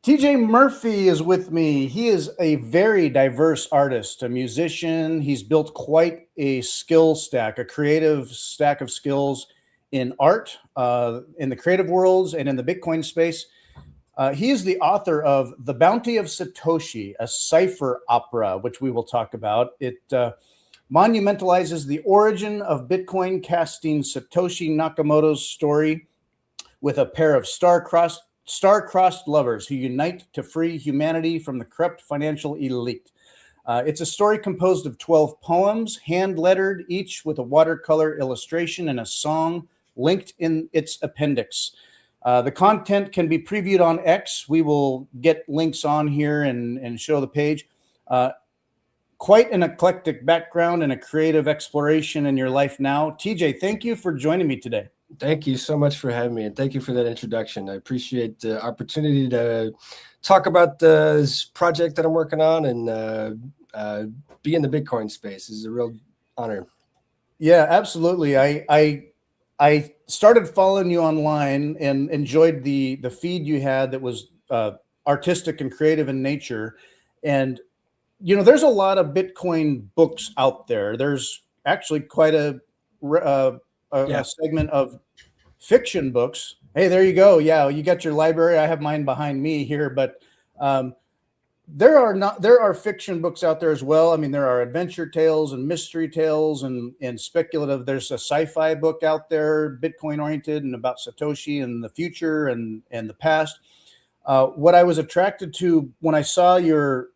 TJ Murphy is with me. He is a very diverse artist, a musician. He's built quite a skill stack, a creative stack of skills in art, in the creative worlds, and in the Bitcoin space. He is the author of The Bounty of Satoshi, a cipher opera, which we will talk about. It monumentalizes the origin of Bitcoin, casting Satoshi Nakamoto's story with a pair of star-crossed lovers who unite to free humanity from the corrupt financial elite. It's a story composed of 12 poems, hand-lettered, each with a watercolor illustration and a song linked in its appendix. The content can be previewed on X. We will get links on here and show the page. Quite an eclectic background and a creative exploration in your life now. TJ, thank you for joining me today. Thank you so much for having me, and thank you for that introduction. I appreciate the opportunity to talk about this project that I'm working on and be in the Bitcoin space. It's a real honor. Yeah, absolutely. I started following you online and enjoyed the feed you had that was artistic and creative in nature. And you know, there's a lot of Bitcoin books out there. There's actually quite a segment of fiction books. Hey, there you go. Yeah, you got your library. I have mine behind me here, but there are fiction books out there as well. I mean, there are adventure tales and mystery tales and speculative. There's a sci-fi book out there, Bitcoin oriented and about Satoshi and the future and the past. What I was attracted to when I saw your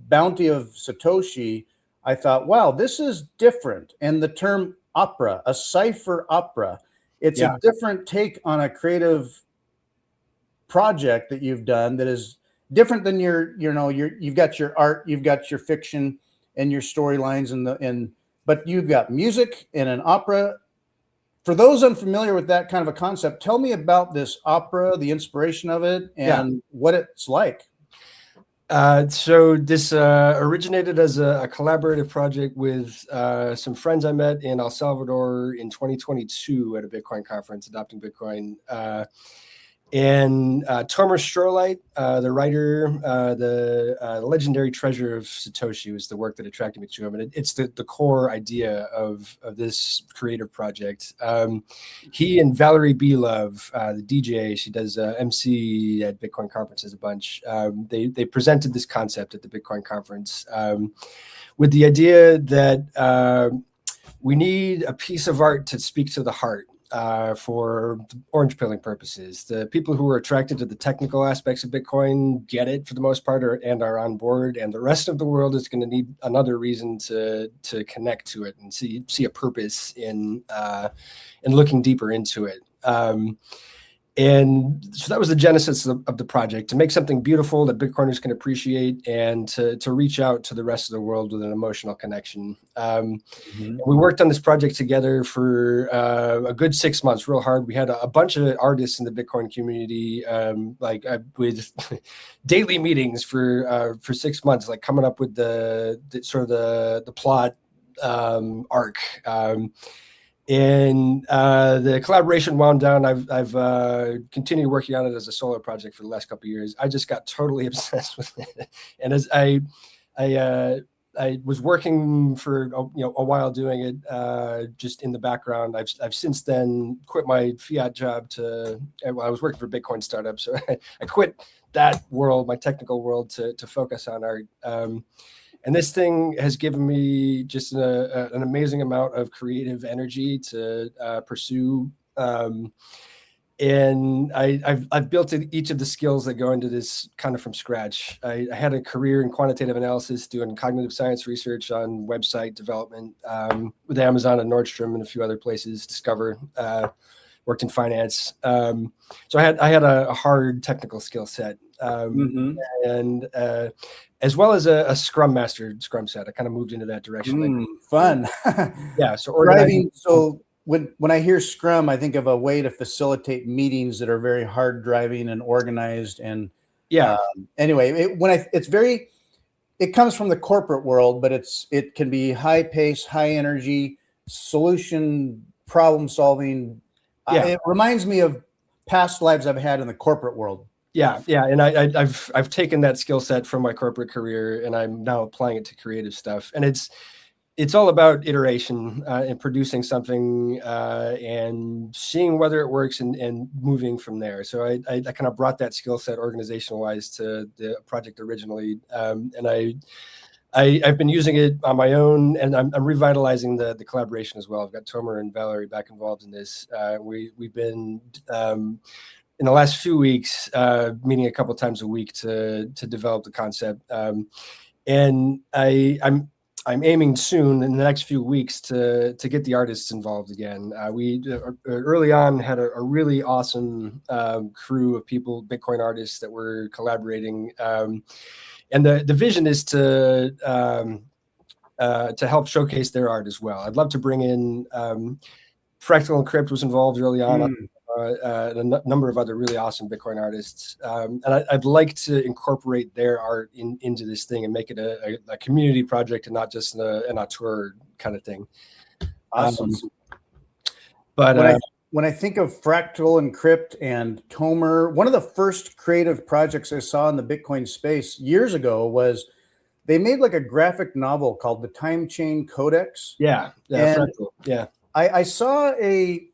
Bounty of Satoshi, I thought, wow, this is different. And the term opera, a cipher opera, it's a different take on a creative project that you've done that is different than you've got your art, you've got your fiction and your storylines but you've got music and an opera. For those unfamiliar with that kind of a concept, tell me about this opera, the inspiration of it, and what it's like. So this originated as a collaborative project with some friends I met in El Salvador in 2022 at a Bitcoin conference, Adopting Bitcoin. And Tomer Strolight, the writer, the legendary treasure of Satoshi was the work that attracted me to him. And it's the core idea of this creative project. He and Valerie B. Love, the DJ, she does MC at Bitcoin conferences a bunch. They presented this concept at the Bitcoin conference with the idea that we need a piece of art to speak to the heart. For orange pilling purposes. The people who are attracted to the technical aspects of Bitcoin get it for the most part and are on board, and the rest of the world is going to need another reason to connect to it and see a purpose in looking deeper into it. And so that was the genesis of the project, to make something beautiful that Bitcoiners can appreciate and to reach out to the rest of the world with an emotional connection. We worked on this project together for a good 6 months, real hard. We had a bunch of artists in the Bitcoin community, with daily meetings for 6 months, like coming up with the plot arc. And the collaboration wound down. I've continued working on it as a solo project for the last couple of years. I just got totally obsessed with it, and as I was working for a while doing it, just in the background. I've since then quit my fiat job I was working for Bitcoin startups, so I quit that world, my technical world, to focus on art. And this thing has given me just an amazing amount of creative energy to pursue. And I've built each of the skills that go into this kind of from scratch. I had a career in quantitative analysis, doing cognitive science research on website development with Amazon and Nordstrom and a few other places, Discover. Worked in finance. So I had a hard technical skill set. And as well as a Scrum Master Scrum set. I kind of moved into that direction. Fun. Yeah. So driving. So when I hear Scrum, I think of a way to facilitate meetings that are very hard driving and organized. And anyway, it comes from the corporate world, but it can be high pace, high energy, solution, problem solving. It reminds me of past lives I've had in the corporate world. Yeah, and I've taken that skill set from my corporate career, and I'm now applying it to creative stuff. And it's all about iteration and producing something and seeing whether it works and moving from there. So I kind of brought that skill set organizational wise to the project originally, and I've been using it on my own, and I'm revitalizing the collaboration as well. I've got Tomer and Valerie back involved in this. We've been in the last few weeks meeting a couple times a week to develop the concept, and I'm aiming soon in the next few weeks to get the artists involved again. We early on had a really awesome crew of people, Bitcoin artists that were collaborating. And the vision is to help showcase their art as well. I'd love to bring in Fractal and Crypt was involved early on, and a number of other really awesome Bitcoin artists. And I'd like to incorporate their art into this thing and make it a community project and not just an auteur kind of thing. Awesome. But when I think of Fractal and Crypt and Tomer, one of the first creative projects I saw in the Bitcoin space years ago was they made like a graphic novel called The Time Chain Codex. Yeah, Fractal. Yeah. I saw a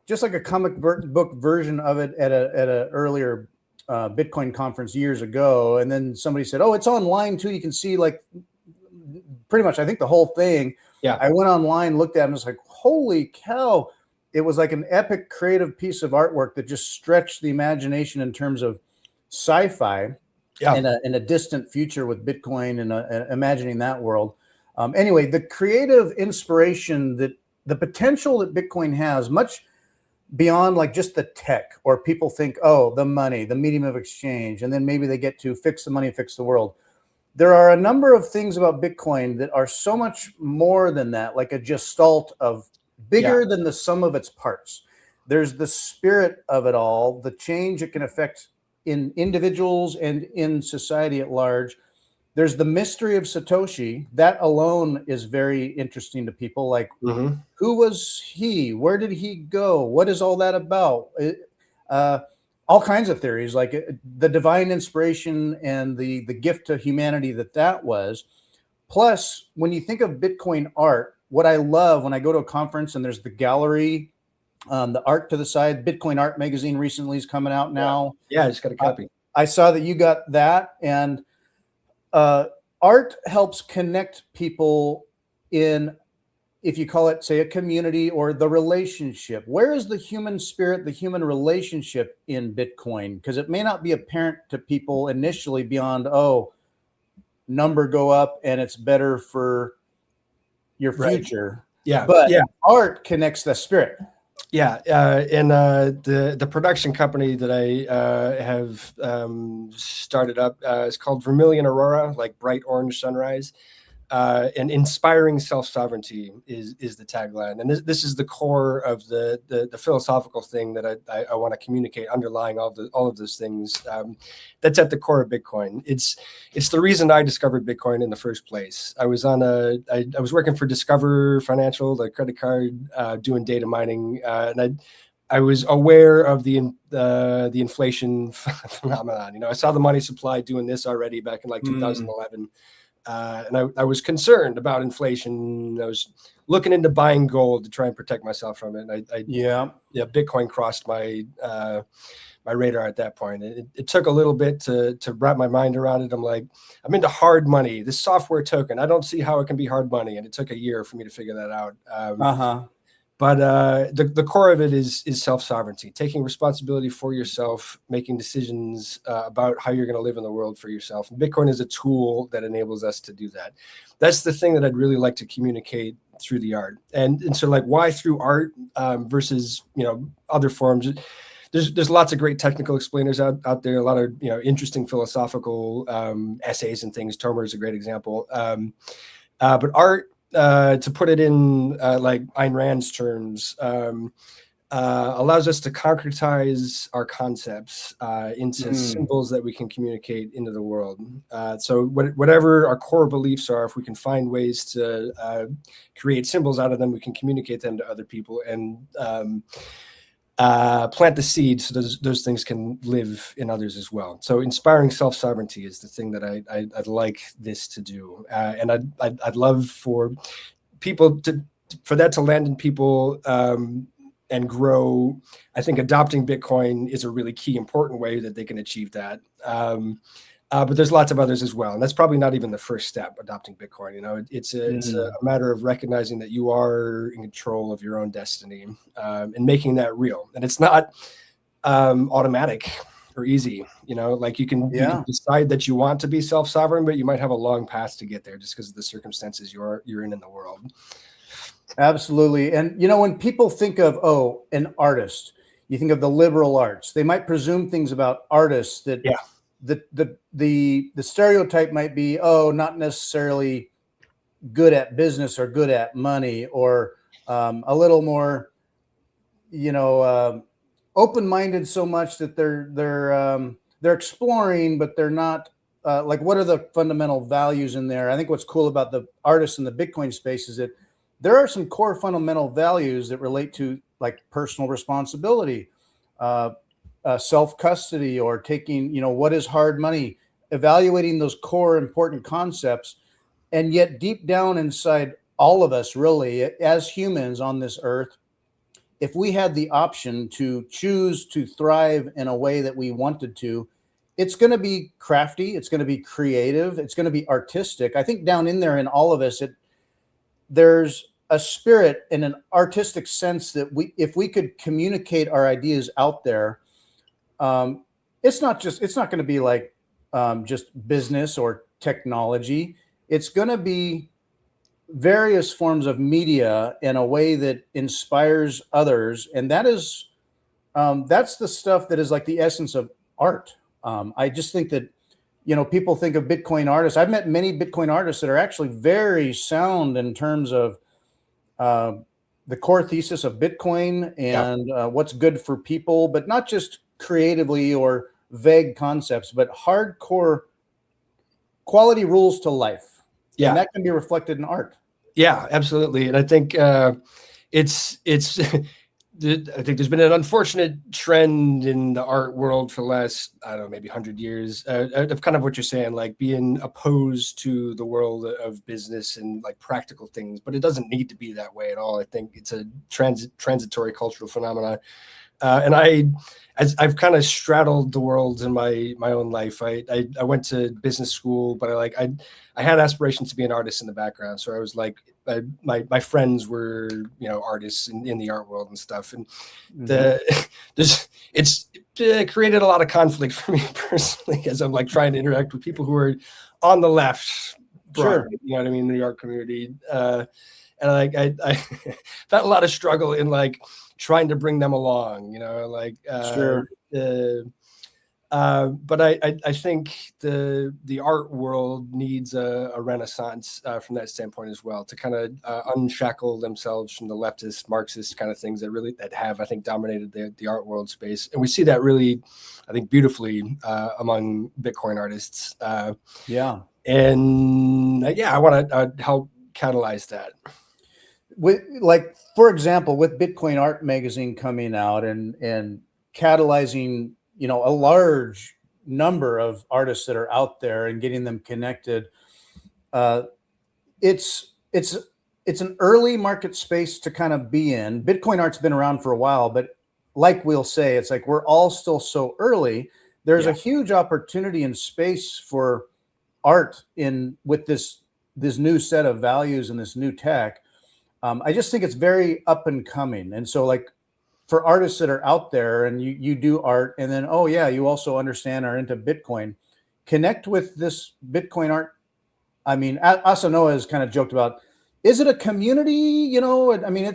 just like a comic book version of it at a earlier Bitcoin conference years ago, and then somebody said, "Oh, it's online too. You can see like pretty much I think the whole thing." Yeah. I went online, looked at it, and was like, "Holy cow!" It was like an epic creative piece of artwork that just stretched the imagination in terms of sci-fi in a distant future with Bitcoin and imagining that world. Anyway, the creative inspiration that the potential that Bitcoin has, much beyond like just the tech, or people think, oh, the money, the medium of exchange, and then maybe they get to fix the money, fix the world. There are a number of things about Bitcoin that are so much more than that, like a gestalt of bigger than the sum of its parts. There's the spirit of it all, the change it can affect in individuals and in society at large. There's the mystery of Satoshi. That alone is very interesting to people. Like, who was he? Where did he go? What is all that about? All kinds of theories, like the divine inspiration and the gift to humanity that was. Plus, when you think of Bitcoin art, what I love when I go to a conference and there's the gallery, the art to the side, Bitcoin Art magazine recently is coming out now. Yeah, I just got a copy. I saw that you got that. And art helps connect people in, if you call it, say, a community or the relationship. Where is the human spirit, the human relationship in Bitcoin? Because it may not be apparent to people initially beyond, oh, number go up and it's better for your future. Yeah. But art connects the spirit. Yeah. And the production company that I have started up is called Vermilion Aurora, like bright orange sunrise. And inspiring self-sovereignty is the tagline. And this is the core of the philosophical thing that I want to communicate, underlying all of those things. That's at the core of Bitcoin. It's the reason I discovered Bitcoin in the first place. I was I was working for Discover Financial, the credit card, doing data mining, and I was aware of the inflation phenomenon. You know, I saw the money supply doing this already back in like 2011. And I was concerned about inflation. I was looking into buying gold to try and protect myself from it. Bitcoin crossed my my radar at that point. It took a little bit to wrap my mind around it. I'm like, I'm into hard money. This software token, I don't see how it can be hard money. And it took a year for me to figure that out. But the core of it is self-sovereignty, taking responsibility for yourself, making decisions about how you're going to live in the world for yourself. And Bitcoin is a tool that enables us to do that. That's the thing that I'd really like to communicate through the art. And so, like, why through art versus, you know, other forms? There's lots of great technical explainers out there, a lot of, you know, interesting philosophical essays and things. Tomer is a great example. But art, to put it in like Ayn Rand's terms, allows us to concretize our concepts into symbols that we can communicate into the world. So whatever our core beliefs are, if we can find ways to create symbols out of them, we can communicate them to other people. And plant the seed so those things can live in others as well. So inspiring self-sovereignty is the thing that I'd like this to do, and I'd love for people for that to land in people and grow. I think adopting Bitcoin is a really key, important way that they can achieve that. But there's lots of others as well, and that's probably not even the first step. Adopting Bitcoin, it's a matter of recognizing that you are in control of your own destiny and making that real. And it's not automatic or easy. Like you can decide that you want to be self-sovereign, but you might have a long path to get there just because of the circumstances you're in the world. Absolutely. And when people think of an artist, you think of the liberal arts. They might presume things about artists that the stereotype might be, not necessarily good at business or good at money, or a little more, open-minded so much that they're exploring, but they're not like, what are the fundamental values in there? I think what's cool about the artists in the Bitcoin space is that there are some core fundamental values that relate to like personal responsibility, self-custody, or taking, what is hard money, evaluating those core important concepts. And yet deep down inside all of us, really, as humans on this earth, if we had the option to choose to thrive in a way that we wanted to, it's going to be crafty, it's going to be creative, it's going to be artistic. I think down in there in all of us, there's a spirit and an artistic sense that if we could communicate our ideas out there, it's not going to be like just business or technology. It's going to be various forms of media in a way that inspires others. And that's the stuff that is like the essence of art. I just think that, people think of Bitcoin artists. I've met many Bitcoin artists that are actually very sound in terms of the core thesis of Bitcoin and what's good for people, but not just creatively or vague concepts, but hardcore quality rules to life. Yeah. And that can be reflected in art. Yeah, absolutely. And I think it's I think there's been an unfortunate trend in the art world for the last, I don't know, maybe 100 years of kind of what you're saying, like being opposed to the world of business and like practical things, but it doesn't need to be that way at all. I think it's a transitory cultural phenomenon. And I've kind of straddled the worlds in my own life. I went to business school, but I had aspirations to be an artist in the background. So I was like, my friends were, artists in the art world and stuff. And it's created a lot of conflict for me personally, as I'm like trying to interact with people who are on the left, broadly, you know what I mean, in the art community. And I felt a lot of struggle in like trying to bring them along, but I think the art world needs a renaissance from that standpoint as well, to kind of unshackle themselves from the leftist, Marxist kind of things that have, I think, dominated the art world space. And we see that really, I think, beautifully among Bitcoin artists. I want to help catalyze that. For example, with Bitcoin Art Magazine coming out and catalyzing, a large number of artists that are out there and getting them connected, it's an early market space to kind of be in. Bitcoin art's been around for a while, but like we'll say, it's like we're all still so early. There's a huge opportunity and space for art with this new set of values and this new tech. I just think it's very up and coming. And so like for artists that are out there and you do art and then, you also understand or into Bitcoin, connect with this Bitcoin art. I mean, Asanoa has kind of joked about, is it a community? I mean,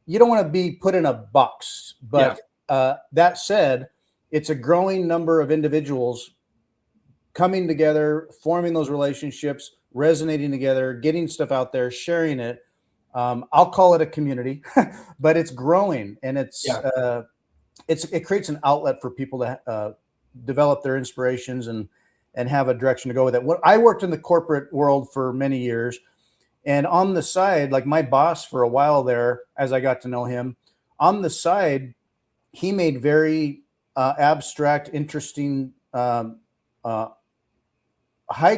you don't want to be put in a box, but that said, it's a growing number of individuals coming together, forming those relationships, resonating together, getting stuff out there, sharing it. I'll call it a community, but it's growing, and it creates an outlet for people to develop their inspirations and have a direction to go with it. I worked in the corporate world for many years, and on the side, like my boss for a while there, as I got to know him, on the side, he made very abstract, interesting, high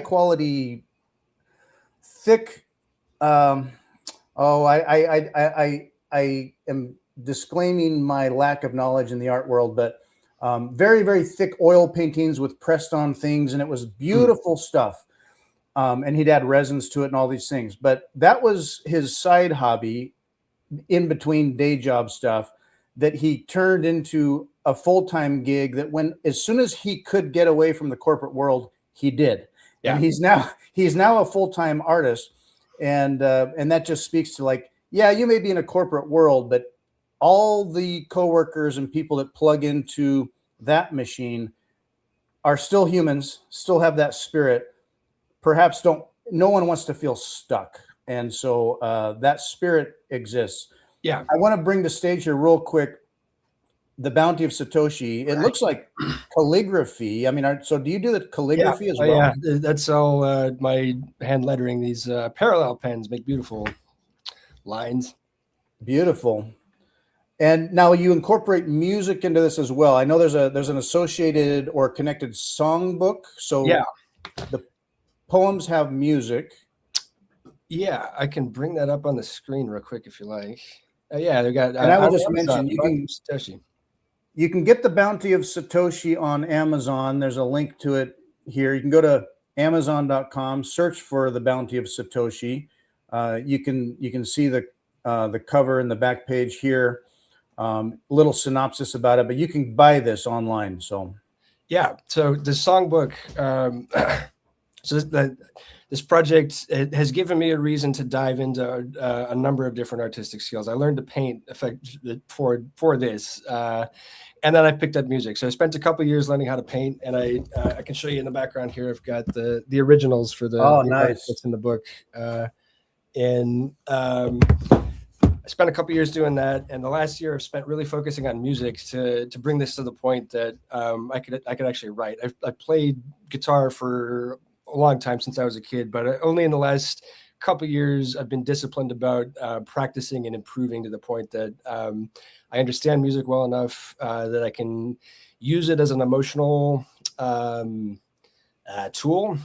quality, thick. I am disclaiming my lack of knowledge in the art world, but very, very thick oil paintings with pressed on things, and it was beautiful stuff. And he'd add resins to it and all these things. But that was his side hobby in between day job stuff that he turned into a full-time gig that as soon as he could get away from the corporate world, he did. Yeah. And he's now a full-time artist. And that just speaks to, like, yeah, you may be in a corporate world, but all the coworkers and people that plug into that machine are still humans, still have that spirit. Perhaps no one wants to feel stuck. And so that spirit exists. Yeah. I want to bring to stage here real quick the Bounty of Satoshi. It looks like calligraphy. I mean, so do you do the calligraphy as well? Yeah, that's all my hand lettering. These parallel pens make beautiful lines. Beautiful. And now you incorporate music into this as well. I know there's an associated or connected songbook. So yeah, the poems have music. Yeah, I can bring that up on the screen real quick if you like. Yeah, they got. And I will just mention Satoshi. You can get the Bounty of Satoshi on Amazon. There's a link to it here. You can go to Amazon.com, search for the Bounty of Satoshi. You can see the cover and the back page here. Little synopsis about it, but you can buy this online. So yeah, so the songbook. So this project has given me a reason to dive into a number of different artistic skills. I learned to paint for this, and then I picked up music. So I spent a couple of years learning how to paint, and I can show you in the background here. I've got the originals for the nice that's in the book, and I spent a couple of years doing that, and the last year I've spent really focusing on music to bring this to the point that I could actually write. I played guitar for a long time since I was a kid, but only in the last couple of years I've been disciplined about practicing and improving to the point that I understand music well enough that I can use it as an emotional tool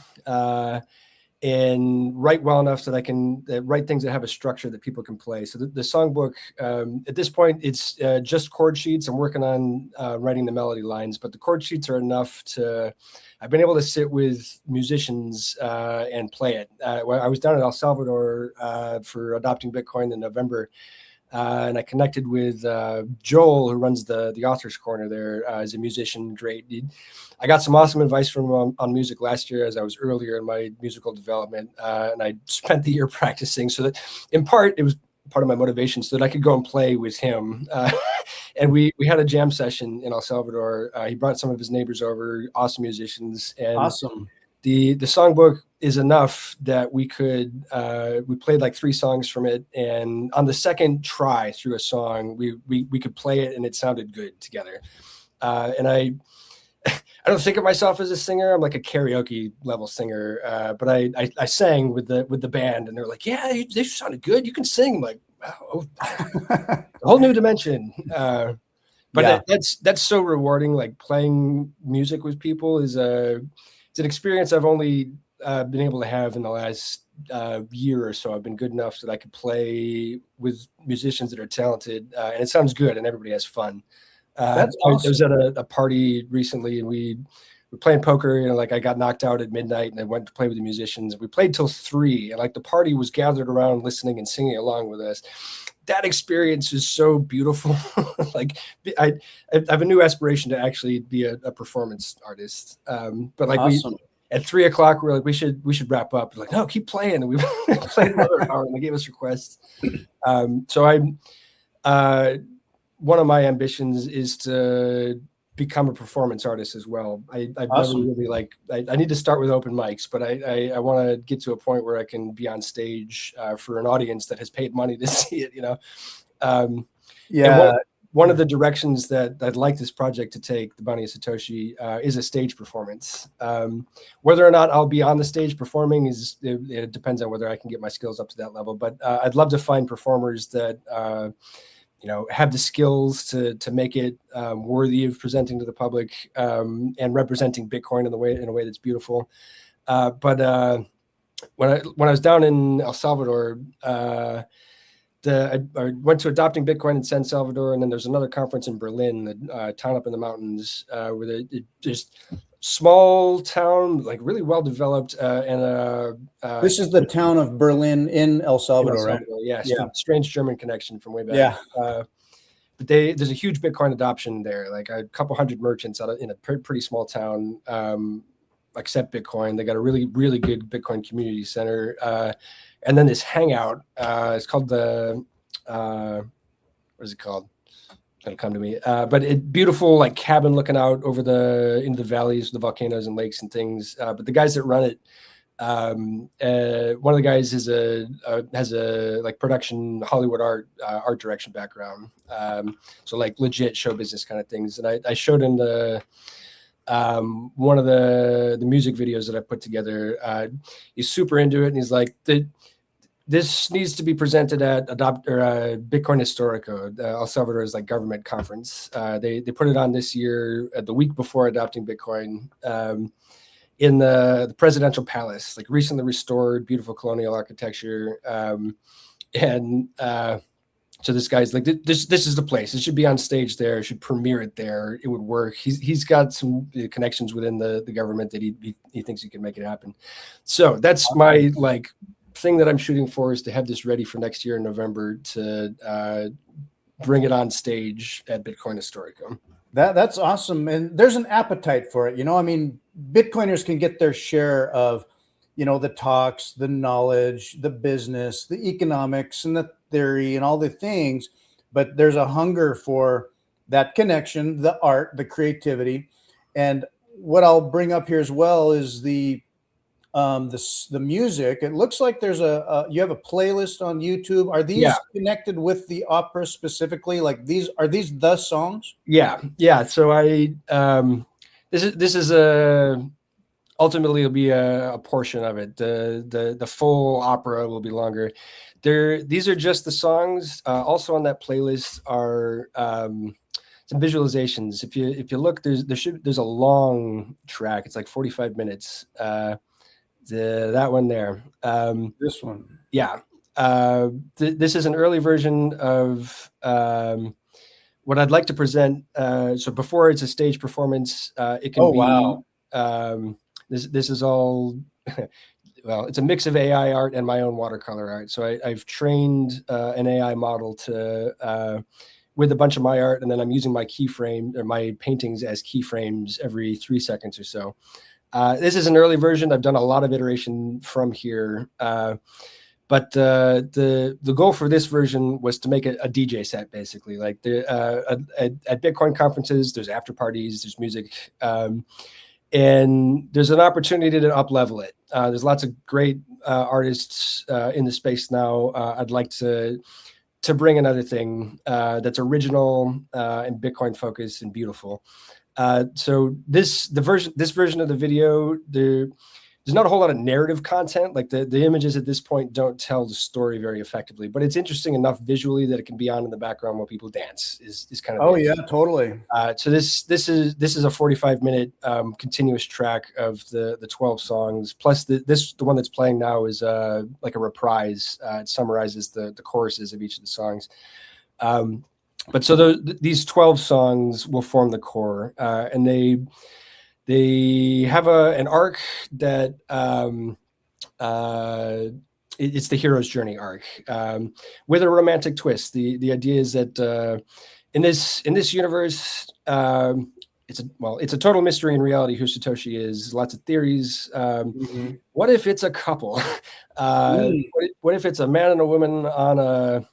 and write well enough that I can write things that have a structure that people can play. So the songbook, at this point, it's just chord sheets. I'm working on writing the melody lines, but the chord sheets are enough to, I've been able to sit with musicians and play it. I was down in El Salvador for adopting Bitcoin in November, and I connected with Joel, who runs the Author's Corner there as a musician. Great. I got some awesome advice from him on music last year as I was earlier in my musical development, and I spent the year practicing so that, in part, it was part of my motivation so that I could go and play with him. And we had a jam session in El Salvador. He brought some of his neighbors over, awesome musicians. And awesome. The songbook is enough that we could, we played like 3 songs from it. And on the second try through a song, we could play it and it sounded good together. And I don't think of myself as a singer. I'm like a karaoke level singer, but I sang with the band, and they're like, "Yeah, they sounded good. You can sing." I'm like, wow, a whole new dimension. But yeah. That's so rewarding. Like playing music with people it's an experience I've only been able to have in the last year or so. I've been good enough that I could play with musicians that are talented, and it sounds good, and everybody has fun. That's awesome. I was at a party recently, and we were playing poker. Like I got knocked out at midnight, and I went to play with the musicians. We played till 3, and like the party was gathered around, listening and singing along with us. That experience is so beautiful. Like I have a new aspiration to actually be a performance artist. But like awesome. At 3 o'clock, we're like, we should wrap up. We're like, no, keep playing. And we played another hour, and they gave us requests. So one of my ambitions is to become a performance artist as well. I've awesome. Never really I need to start with open mics, but I want to get to a point where I can be on stage for an audience that has paid money to see it, Yeah. One of the directions that I'd like this project to take, the Bounty of Satoshi, is a stage performance. Whether or not I'll be on the stage performing it depends on whether I can get my skills up to that level. But I'd love to find performers that have the skills to make it worthy of presenting to the public and representing Bitcoin in a way that's beautiful. But when I was down in El Salvador, I went to Adopting Bitcoin in San Salvador, and then there's another conference in Berlin, a town up in the mountains, where it just small town, like really well developed, and this is the town of Berlin in El Salvador, right? Yeah, strange German connection from way back. Yeah. But there's a huge Bitcoin adoption there, like a couple hundred merchants in a pretty small town accept Bitcoin. They got a really, really good Bitcoin community center. And then this hangout, it's called what is it called? It'll come to me. But beautiful, like cabin looking out over into the valleys, the volcanoes and lakes and things. But the guys that run it, one of the guys has a like production Hollywood art direction background. So like legit show business kind of things. And I showed him one of the music videos that I put together. He's super into it, and he's like, this needs to be presented at Bitcoin Historico, El Salvador's like government conference. They put it on this year the week before Adopting Bitcoin in the presidential palace, like recently restored, beautiful colonial architecture. So this guy's like, this is the place. It should be on stage there. It should premiere it there. It would work. He's got some connections within the government that he thinks he can make it happen. So that's my like thing that I'm shooting for, is to have this ready for next year in November to bring it on stage at Bitcoin Historico. That's awesome. And there's an appetite for it. I mean, Bitcoiners can get their share of, the talks, the knowledge, the business, the economics, and the theory and all the things, but there's a hunger for that connection, the art, the creativity. And what I'll bring up here as well is the music. It looks like there's you have a playlist on YouTube. Are these connected with the opera specifically? Like are these the songs? Yeah. So this is ultimately it'll be a portion of it. The full opera will be longer. These are just the songs. Also on that playlist are some visualizations. If you look, there's a long track. It's like 45 minutes. That one there. This one. Yeah. This is an early version of what I'd like to present. So before it's a stage performance, it can be. Wow. This is all. Well, it's a mix of AI art and my own watercolor art. So I've trained an AI model with a bunch of my art, and then I'm using my keyframe or my paintings as keyframes every 3 seconds or so. This is an early version. I've done a lot of iteration from here. But the goal for this version was to make it a DJ set, basically. Like at Bitcoin conferences, there's after parties, there's music. And there's an opportunity to up-level it. There's lots of great artists in the space now. I'd like to bring another thing that's original and Bitcoin focused and beautiful. So this version of the video, there's not a whole lot of narrative content. Like the images at this point don't tell the story very effectively, but it's interesting enough visually that it can be on in the background while people dance. Is kind of yeah, totally. So this is a 45-minute continuous track of the 12 songs. Plus the one that's playing now is like a reprise. It summarizes the choruses of each of the songs. But so these 12 songs will form the core, and they have an arc that it's the hero's journey arc with a romantic twist. The idea is that in this universe, it's a total mystery in reality who Satoshi is. Lots of theories. What if it's a couple? What if it's a man and a woman on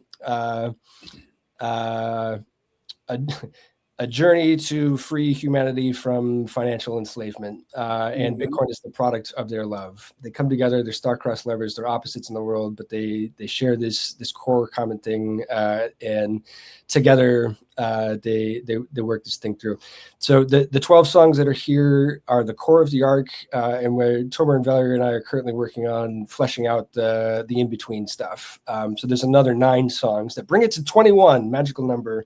a journey to free humanity from financial enslavement. And Bitcoin is the product of their love. They come together, they're star-crossed lovers, they're opposites in the world, but they share this core common thing, and together they work this thing through. So the 12 songs that are here are the core of the arc, and where Tomer and Valerie and I are currently working on fleshing out the in-between stuff. So there's another 9 songs that bring it to 21, magical number,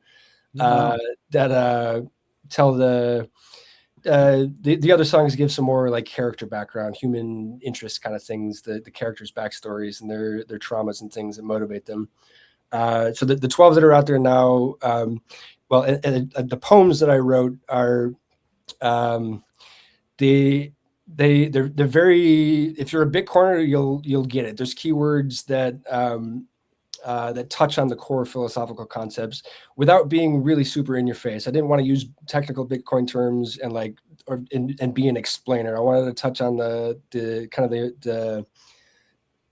that tell the other songs give some more like character background, human interest kind of things, the characters' backstories and their traumas and things that motivate them. So the 12 that are out there now, well, and the poems that I wrote are they're very, if you're a Bitcoiner, you'll get it. There's keywords that that touch on the core philosophical concepts without being really super in your face. I didn't want to use technical Bitcoin terms and and be an explainer. I wanted to touch on the kind of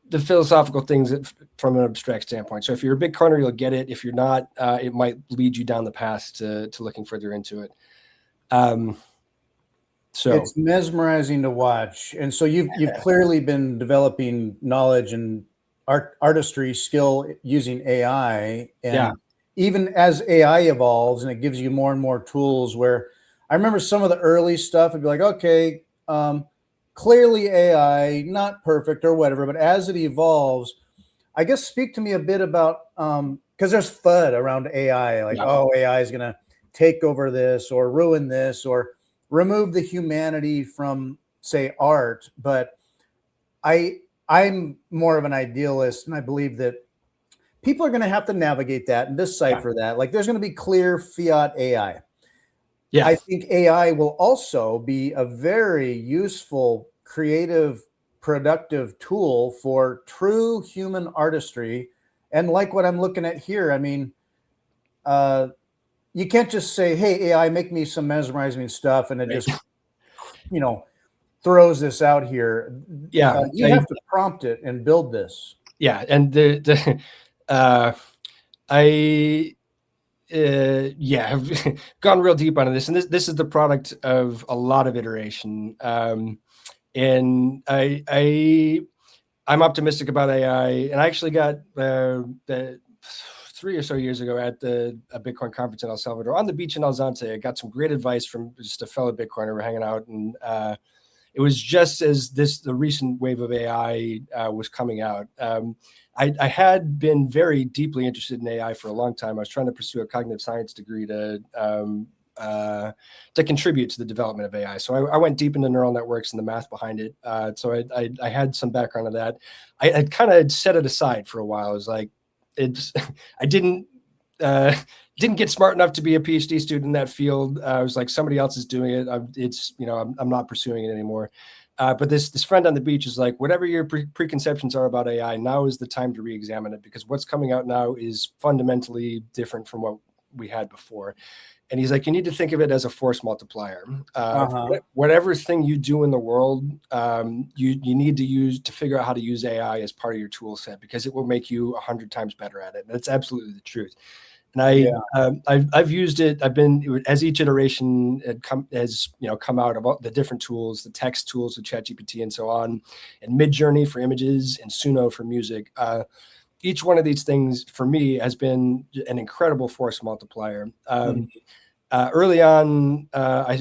the philosophical things from an abstract standpoint. So if you're a Bitcoiner, you'll get it. If you're not, it might lead you down the path to looking further into it. So it's mesmerizing to watch. And so you've clearly been developing knowledge and artistry skill using AI, and even as AI evolves and it gives you more and more tools, where I remember some of the early stuff, I'd be like, okay, clearly AI, not perfect or whatever, but as it evolves, I guess speak to me a bit about, because there's FUD around AI, like, oh, AI is going to take over this or ruin this or remove the humanity from, say, art. But I'm more of an idealist, and I believe that people are going to have to navigate that and decipher that. Like, there's going to be clear fiat AI. I think AI will also be a very useful, creative, productive tool for true human artistry. And like what I'm looking at here, I mean, you can't just say, hey, AI, make me some mesmerizing stuff, and it just, throws this out here. You have to prompt it and build this. And I've gone real deep on this, and this is the product of a lot of iteration. And I'm optimistic about AI, and I actually got the 3 or so years ago at a Bitcoin conference in El Salvador on the beach in El Zante. I got some great advice from just a fellow Bitcoiner. We're hanging out, and it was just as the recent wave of AI was coming out. I had been very deeply interested in AI for a long time. I was trying to pursue a cognitive science degree to contribute to the development of AI. So I went deep into neural networks and the math behind it. So I had some background on that. I kind of set it aside for a while. I was like, I didn't get smart enough to be a PhD student in that field. I was like, somebody else is doing it. I'm not pursuing it anymore. But this friend on the beach is like, whatever your preconceptions are about AI, now is the time to re-examine it, because what's coming out now is fundamentally different from what we had before. And he's like, you need to think of it as a force multiplier. Whatever thing you do in the world, you need to figure out how to use AI as part of your tool set, because it will make you 100 times better at it. And that's absolutely the truth. And I've used it. I've been, as each iteration has come out of all the different tools, the text tools with ChatGPT and so on, and Midjourney for images and Suno for music. Each one of these things for me has been an incredible force multiplier. Early on, I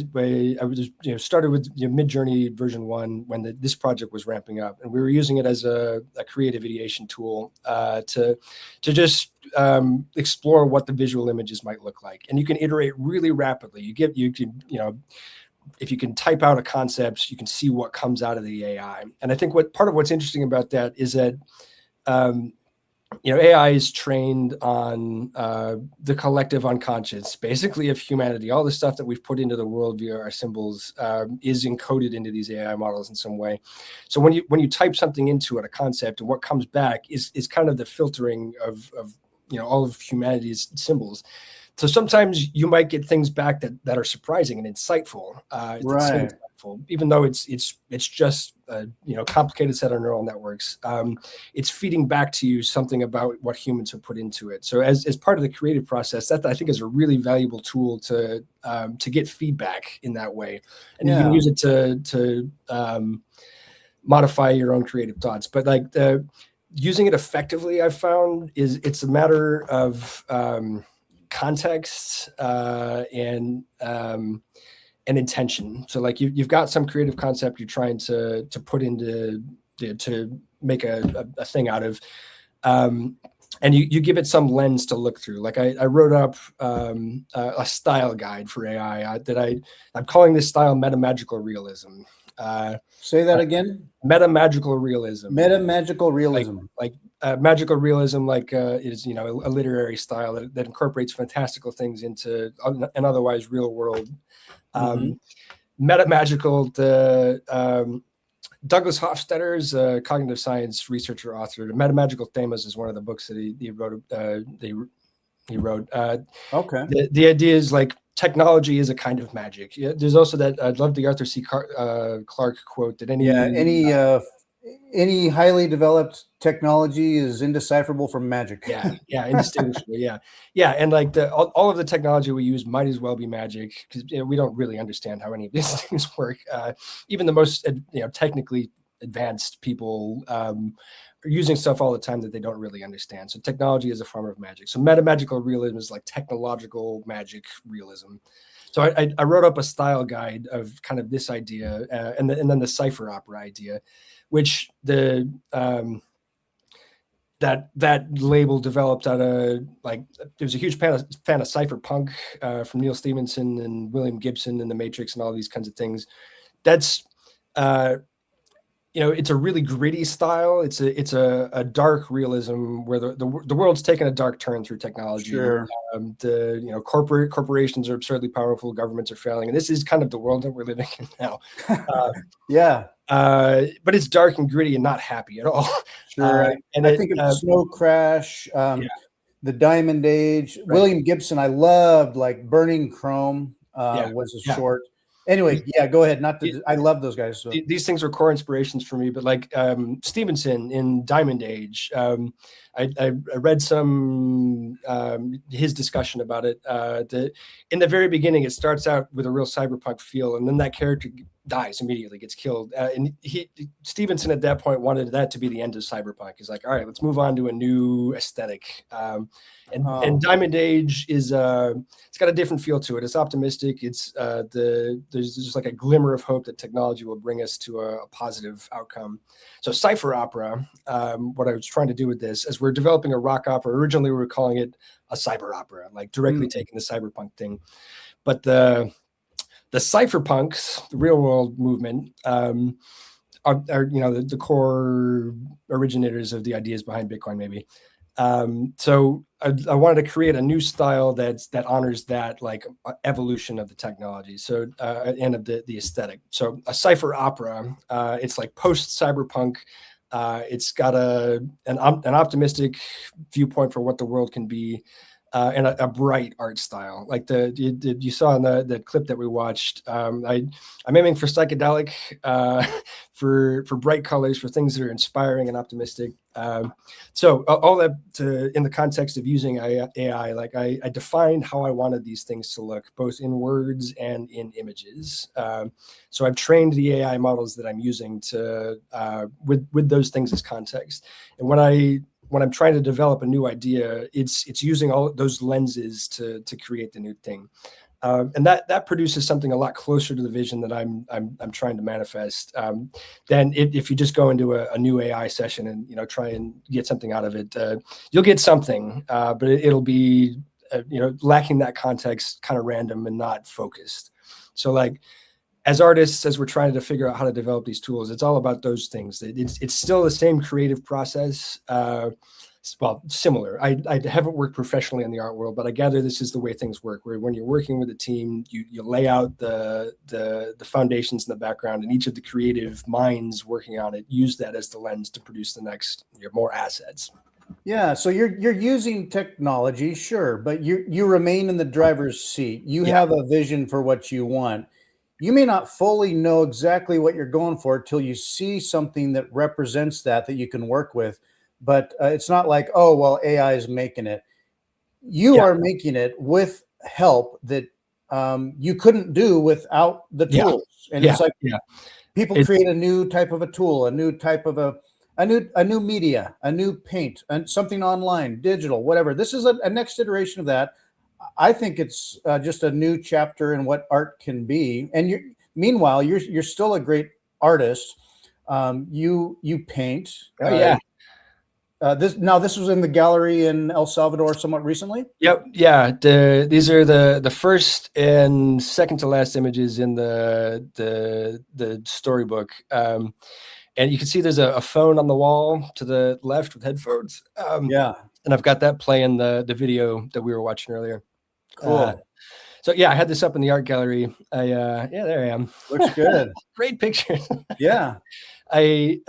was started with Midjourney version 1 when this project was ramping up, and we were using it as a creative ideation tool to just explore what the visual images might look like. And you can iterate really rapidly. If you can type out a concept, you can see what comes out of the AI. And I think part of what's interesting about that is that AI is trained on the collective unconscious, basically, of humanity. All the stuff that we've put into the world via our symbols is encoded into these AI models in some way. So when you type something into it, a concept, and what comes back is kind of the filtering of all of humanity's symbols. So sometimes you might get things back that are surprising and insightful. That seem insightful, even though it's just a complicated set of neural networks. It's feeding back to you something about what humans have put into it. So as part of the creative process, that I think is a really valuable tool to get feedback in that way, and you can use it to modify your own creative thoughts. But like using it effectively, I've found it's a matter of context and intention. So like you've got some creative concept you're trying to put into to make a thing out of, and you give it some lens to look through. Like I wrote up a style guide for AI that I'm calling this style metamagical realism. Say that again. Metamagical realism. Metamagical realism. Like magical realism, is a literary style that incorporates fantastical things into an otherwise real world. Metamagical. Douglas Hofstadter's cognitive science researcher, author. Metamagical Themas is one of the books that he wrote. He wrote. Okay. The idea is like technology is a kind of magic. Yeah, there's also that. I love the Arthur C. Clarke quote that any highly developed technology is indecipherable from magic. Yeah, indistinguishable. Yeah, and like all of the technology we use might as well be magic, because we don't really understand how any of these things work. Even the most technically advanced people are using stuff all the time that they don't really understand. So technology is a form of magic. So metamagical realism is like technological magic realism. So I wrote up a style guide of kind of this idea, and then the CypherOpera idea, which that label developed out of like there was a huge fan of cypherpunk from Neil Stephenson and William Gibson and The Matrix and all these kinds of things. That's it's a really gritty style. It's a dark realism where the world's taken a dark turn through technology. Sure. Corporations are absurdly powerful. Governments are failing, and this is kind of the world that we're living in now. But it's dark and gritty and not happy at all. Sure. And I think of Snow Crash, the Diamond Age. Right. William Gibson, I loved, like Burning Chrome was a short. Anyway, go ahead. I love those guys. So. These things are core inspirations for me, but like Stevenson in Diamond Age, I read some his discussion about it. In the very beginning, it starts out with a real cyberpunk feel, and then that character dies immediately, gets killed. And Stevenson at that point wanted that to be the end of cyberpunk. He's like, all right, let's move on to a new aesthetic. And Diamond Age is it's got a different feel to it. It's optimistic. It's there's just like a glimmer of hope that technology will bring us to a positive outcome. So CypherOpera, what I was trying to do with this, as we're developing a rock opera, originally we were calling it a cyber opera, like directly taking the cyberpunk thing. But the cypherpunks, the real world movement, are the core originators of the ideas behind Bitcoin, maybe. So I wanted to create a new style that honors that like evolution of the technology. So and of the aesthetic. So a CypherOpera, it's like post cyberpunk. It's got an optimistic viewpoint for what the world can be. And a bright art style, like you saw in the clip that we watched. I'm aiming for psychedelic, for bright colors, for things that are inspiring and optimistic. So all that in the context of using AI, like I defined how I wanted these things to look, both in words and in images. So I've trained the AI models that I'm using to with those things as context. And when I'm trying to develop a new idea, it's using all those lenses to create the new thing, and that produces something a lot closer to the vision that I'm trying to manifest than if you just go into a new AI session and try and get something out of it. You'll get something, but it'll be lacking that context, kind of random and not focused. So like, as artists, as we're trying to figure out how to develop these tools, it's all about those things. It's still the same creative process. Well, similar. I haven't worked professionally in the art world, but I gather this is the way things work. Where when you're working with a team, you lay out the foundations in the background, and each of the creative minds working on it use that as the lens to produce the next more assets. Yeah, so you're using technology, sure, but you remain in the driver's seat. You Yeah, have a vision for what you want. You may not fully know exactly what you're going for till you see something that represents that you can work with. But it's not like, oh, well, AI is making it. You yeah, are making it with help that you couldn't do without the yeah, tools. And yeah, it's like yeah. people It's create a new type of a tool, a new type of a new media, a new paint, and something online, digital, whatever. This is a next iteration of that. I think it's just a new chapter in what art can be. And meanwhile, you're still a great artist. You paint. oh yeah. This was in the gallery in El Salvador somewhat recently. Yep. Yeah. These are the first and second to last images in the storybook. And you can see there's a phone on the wall to the left with headphones. Yeah, And I've got that playing the video that we were watching earlier. Uh, cool. so yeah, I had this up in the art gallery. Yeah, there I am. Looks good. Great pictures. Yeah, I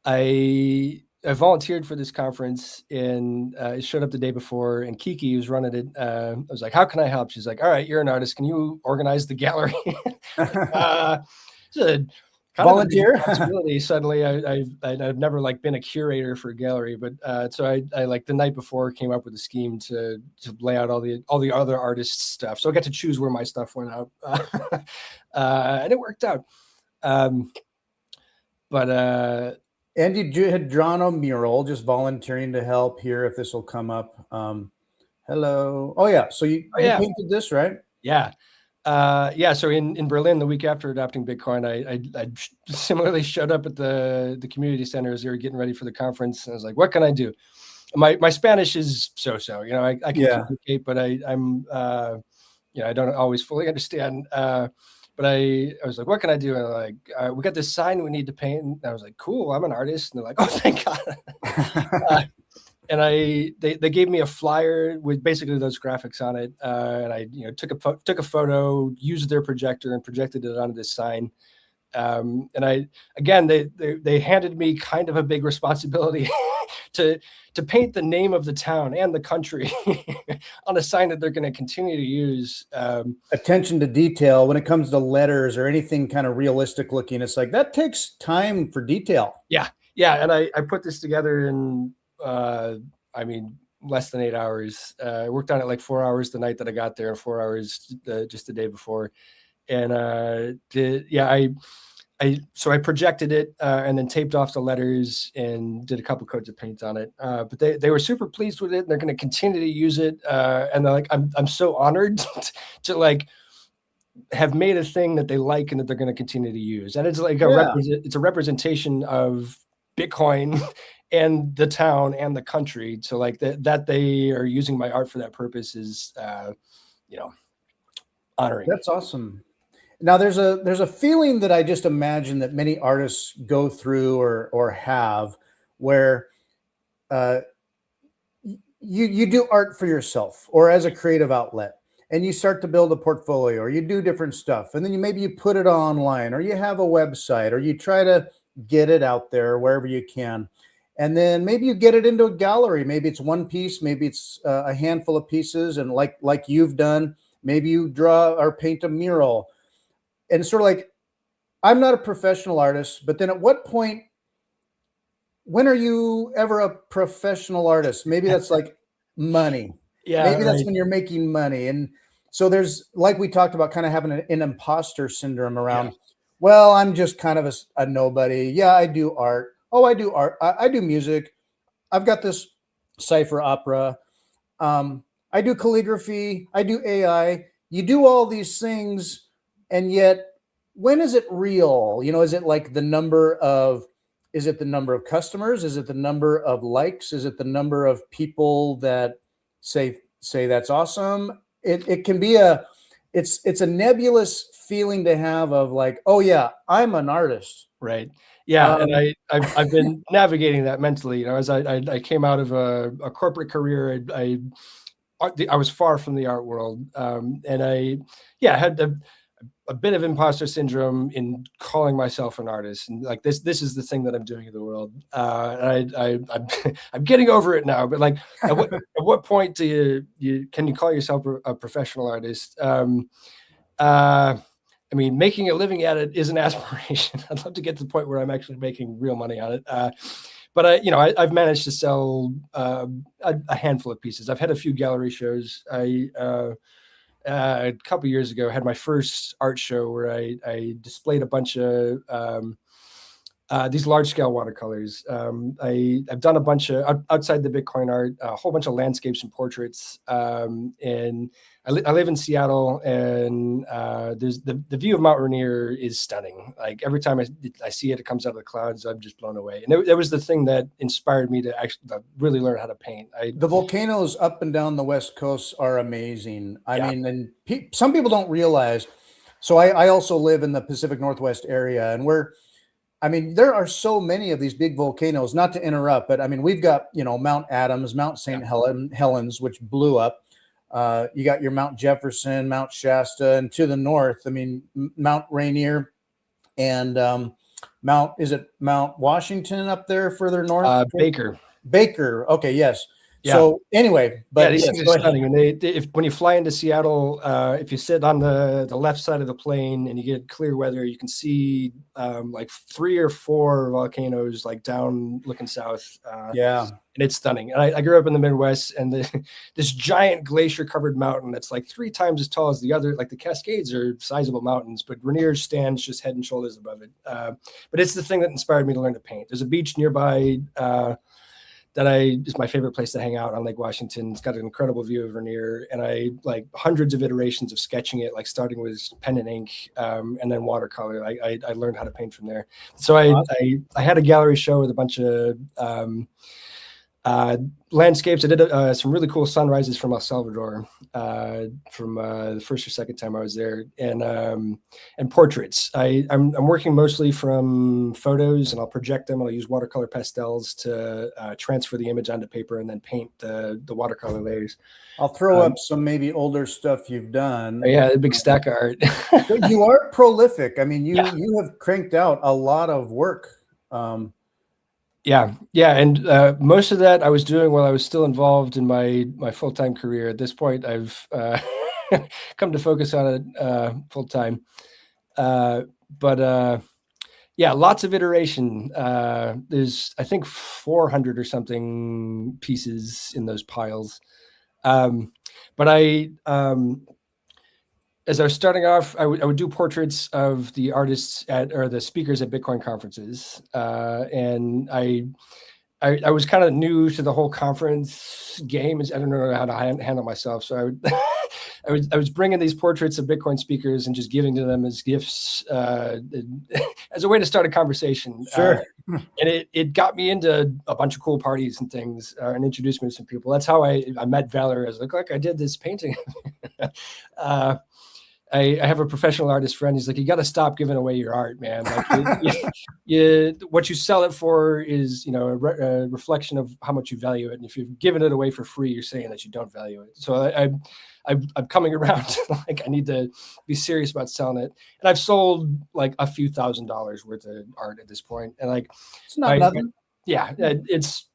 I volunteered for this conference and it showed up the day before. And Kiki, who's running it, I was like, "How can I help?" She's like, "All right, you're an artist. Can you organize the gallery?" uh, it's a kind of a big volunteer. responsibility. Suddenly, I've never like been a curator for a gallery, but so I like the night before came up with a scheme to lay out all the other artists' stuff. So I got to choose where my stuff went out, and it worked out. Um, but And had drawn a mural, just volunteering to help here if this will come up. Hello. Oh yeah. So oh you yeah, painted this, right? yeah. Yeah, so in Berlin, the week after adopting Bitcoin, I similarly showed up at the community center as they were getting ready for the conference. And I was like, "What can I do?" My Spanish is so. You know, I can Yeah. communicate, but I'm you know, I don't always fully understand. But I was like, "What can I do?" And like, "We got this sign we need to paint." And I was like, "Cool, I'm an artist." And they're like, "Oh, thank God." uh, and they gave me a flyer with basically those graphics on it, and I took a photo, used their projector, and projected it onto this sign. And I again they handed me kind of a big responsibility to paint the name of the town and the country on a sign that they're going to continue to use. Attention to detail when it comes to letters or anything kind of realistic looking. It's like that takes time for detail. Yeah, yeah, and I put this together in I mean less than 8 hours. I worked on it like 4 hours the night that I got there, and 4 hours just the day before. And so I projected it and then taped off the letters and did a couple coats of paint on it. But they were super pleased with it, and they're going to continue to use it. And they're like, I'm so honored to like have made a thing that they like and that they're going to continue to use. And it's like Yeah. it's a representation of Bitcoin and the town and the country. So like that they are using my art for that purpose is you know honoring. That's awesome. Now there's a feeling that I just imagine that many artists go through or have where uh, you do art for yourself or as a creative outlet, and you start to build a portfolio or you do different stuff, and then you put it online or you have a website or you try to get it out there wherever you can, and then maybe you get it into a gallery. Maybe it's one piece, maybe it's a handful of pieces, and like you've done, maybe you draw or paint a mural, and sort of like, I'm not a professional artist, but then at what point, when are you ever a professional artist? Maybe that's like money. Yeah, Maybe that's right. when you're making money. And so there's, like we talked about, kind of having an imposter syndrome Yeah. around, well, I'm just kind of a nobody. Yeah, I do art. Oh, I do art. I do music. I've got this CypherOpera. I do calligraphy. I do AI. You do all these things, and yet, when is it real? Is it like the number of? Is it the number of customers? Is it the number of likes? Is it the number of people that say that's awesome? It can be it's a nebulous feeling to have of like, oh yeah, I'm an artist. Right. Yeah, and Um, I've been navigating that mentally. You know, as I came out of a corporate career, I was far from the art world, and I had to. a bit of imposter syndrome in calling myself an artist, and like this is the thing that I'm doing in the world. I'm getting over it now. But like, at what point do can you call yourself a professional artist? I mean, making a living at it is an aspiration. I'd love to get to the point where I'm actually making real money on it. But I've managed to sell a handful of pieces. I've had a few gallery shows. A couple of years ago, I had my first art show where I displayed a bunch of these large scale watercolors. I've done a bunch of outside the Bitcoin art, a whole bunch of landscapes and portraits. And I live in Seattle, and there's the view of Mount Rainier is stunning. Like every time I see it, it comes out of the clouds. I'm just blown away. And that was the thing that inspired me to actually really learn how to paint. The volcanoes up and down the West Coast are amazing. I Yeah. mean, and some people don't realize. So I also live in the Pacific Northwest area, and I mean, there are so many of these big volcanoes, not to interrupt, but I mean, we've got, Mount Adams, Mount St. Helens, which blew up. You got your Mount Jefferson, Mount Shasta, and to the north, I mean, Mount Rainier and is it Mount Washington up there further north? Baker. Okay, yes. Yeah. So anyway, but these things are stunning. And when you fly into Seattle, if you sit on the left side of the plane and you get clear weather, you can see like 3 or 4 volcanoes like down looking south. Yeah, and it's stunning. And I grew up in the Midwest, and this giant glacier covered mountain that's like 3 times as tall as the other. Like the Cascades are sizable mountains, but Rainier stands just head and shoulders above it. But it's the thing that inspired me to learn to paint. There's a beach nearby. That is my favorite place to hang out on Lake Washington. It's got an incredible view of Rainier, and I like hundreds of iterations of sketching it, like starting with pen and ink, and then watercolor. I learned how to paint from there. So I had a gallery show with a bunch of landscapes. I did some really cool sunrises from El Salvador from the first or second time I was there, and portraits. I'm working mostly from photos, and I'll project them. I'll use watercolor pastels to transfer the image onto paper and then paint the watercolor layers. I'll throw up some maybe older stuff you've done. Yeah, a big stack of art. But you are prolific. I mean, you have cranked out a lot of work. Yeah. And most of that I was doing while I was still involved in my full-time career. At this point, I've come to focus on it full-time. But lots of iteration. There's, I think, 400 or something pieces in those piles. But as I was starting off, I would do portraits of the artists or the speakers at Bitcoin conferences. And I was kind of new to the whole conference game. I don't know how to handle myself. So I was bringing these portraits of Bitcoin speakers and just giving to them as gifts, as a way to start a conversation. Sure. And it got me into a bunch of cool parties and things, and introduced me to some people. That's how I met Valor. I was like, look, I did this painting. I have a professional artist friend. He's like, you got to stop giving away your art, man. Like, what you sell it for is, a reflection of how much you value it. And if you're giving it away for free, you're saying that you don't value it. So I'm coming around. Like, I need to be serious about selling it. And I've sold like a few $1,000s worth of art at this point. And like, it's not nothing. Yeah, it's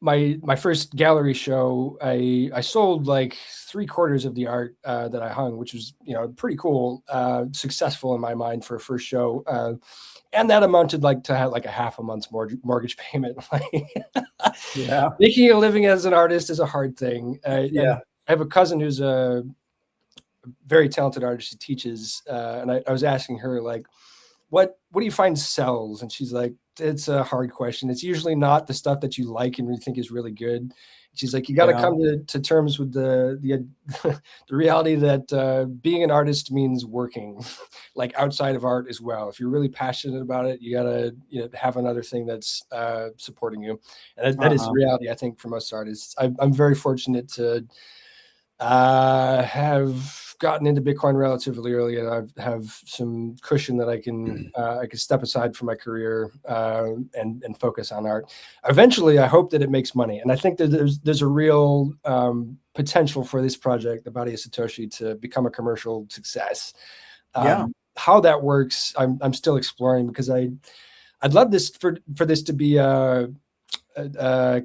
my first gallery show, I sold like 3/4 of the art that I hung, which was pretty cool, successful in my mind for a first show, and that amounted to have like a half a month's mortgage payment. Yeah, making a living as an artist is a hard thing. I have a cousin who's a very talented artist. She teaches, and I was asking her like, what do you find sells? And she's like, it's a hard question. It's usually not the stuff that you like and you think is really good. She's like, you got to come to terms with the the reality that being an artist means working like outside of art as well. If you're really passionate about it, you got to have another thing that's supporting you. And that is the reality, I think, for most artists. I'm very fortunate to Have gotten into Bitcoin relatively early, and I have some cushion that I can step aside from my career and focus on art. Eventually, I hope that it makes money, and I think that there's a real potential for this project, the Bounty of Satoshi, to become a commercial success. Yeah. How that works, I'm still exploring, because I'd love this for this to be kind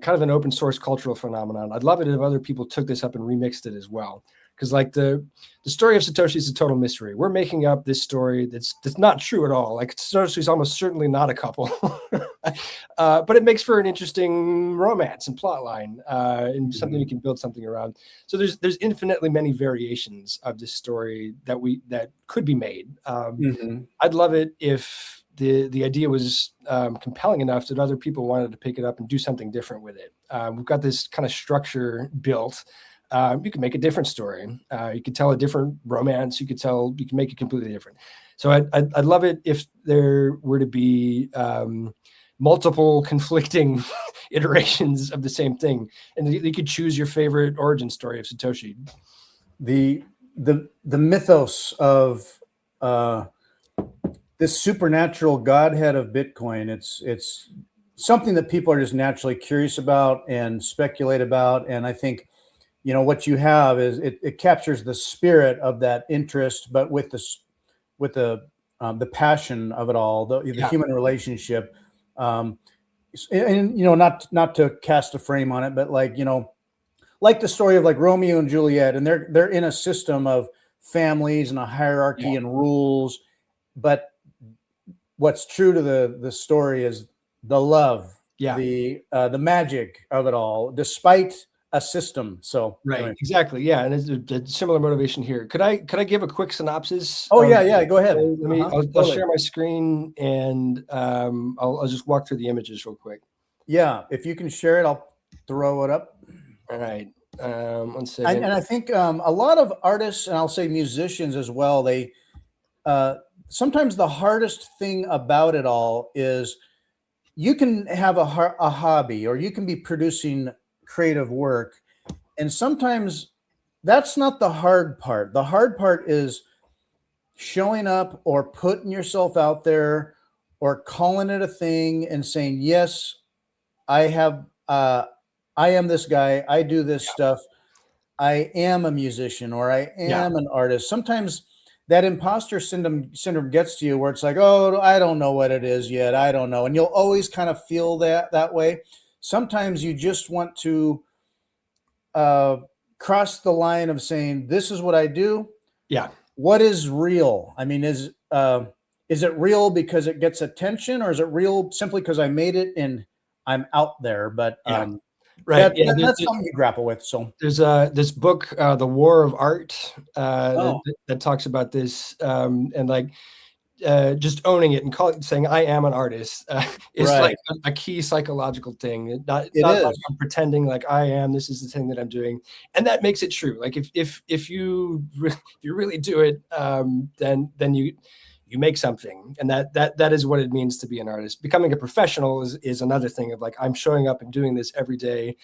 of an open source cultural phenomenon. I'd love it if other people took this up and remixed it as well. Because like the story of Satoshi is a total mystery. We're making up this story that's not true at all. Like Satoshi's almost certainly not a couple, but it makes for an interesting romance and plot line, and something you can build something around. So there's infinitely many variations of this story that could be made. I'd love it if the idea was compelling enough that other people wanted to pick it up and do something different with it. We've got this kind of structure built. You can make a different story. You could tell a different romance. You can make it completely different. So I'd love it if there were to be multiple conflicting iterations of the same thing, and you could choose your favorite origin story of Satoshi. The mythos of this supernatural godhead of Bitcoin. It's something that people are just naturally curious about and speculate about. And I think, what you have is it captures the spirit of that interest, but with the passion of it all, the human relationship. And not to cast a frame on it, but like the story of like Romeo and Juliet, and they're in a system of families and a hierarchy and rules, but what's true to the story is the love, the magic of it all, despite a system. So anyway. Exactly, yeah, and it's a similar motivation here. Could I give a quick synopsis? Oh yeah, go ahead. I'll share my screen, and I'll just walk through the images real quick. Yeah, if you can share it, I'll throw it up. All right. 1 second. And I think a lot of artists, and I'll say musicians as well, they sometimes the hardest thing about it all is you can have a hobby, or you can be producing creative work, and sometimes that's not the hard part. The hard part is showing up or putting yourself out there or calling it a thing and saying, yes, I am this guy, I do this stuff, I am a musician, or I am an artist. Sometimes that imposter syndrome gets to you, where it's like, oh, I don't know what it is yet. I don't know. And you'll always kind of feel that way. Sometimes you just want to cross the line of saying, this is what I do. Yeah. What is real? I mean, is it real because it gets attention, or is it real simply because I made it and I'm out there? But right. That's something you grapple with. So there's this book, The War of Art, that talks about this, and like just owning it and saying I am an artist is like a key psychological thing. Not like I'm pretending like I am. This is the thing that I'm doing, and that makes it true. Like if you really do it, then you make something, and that is what it means to be an artist. Becoming a professional is another thing of like, I'm showing up and doing this every day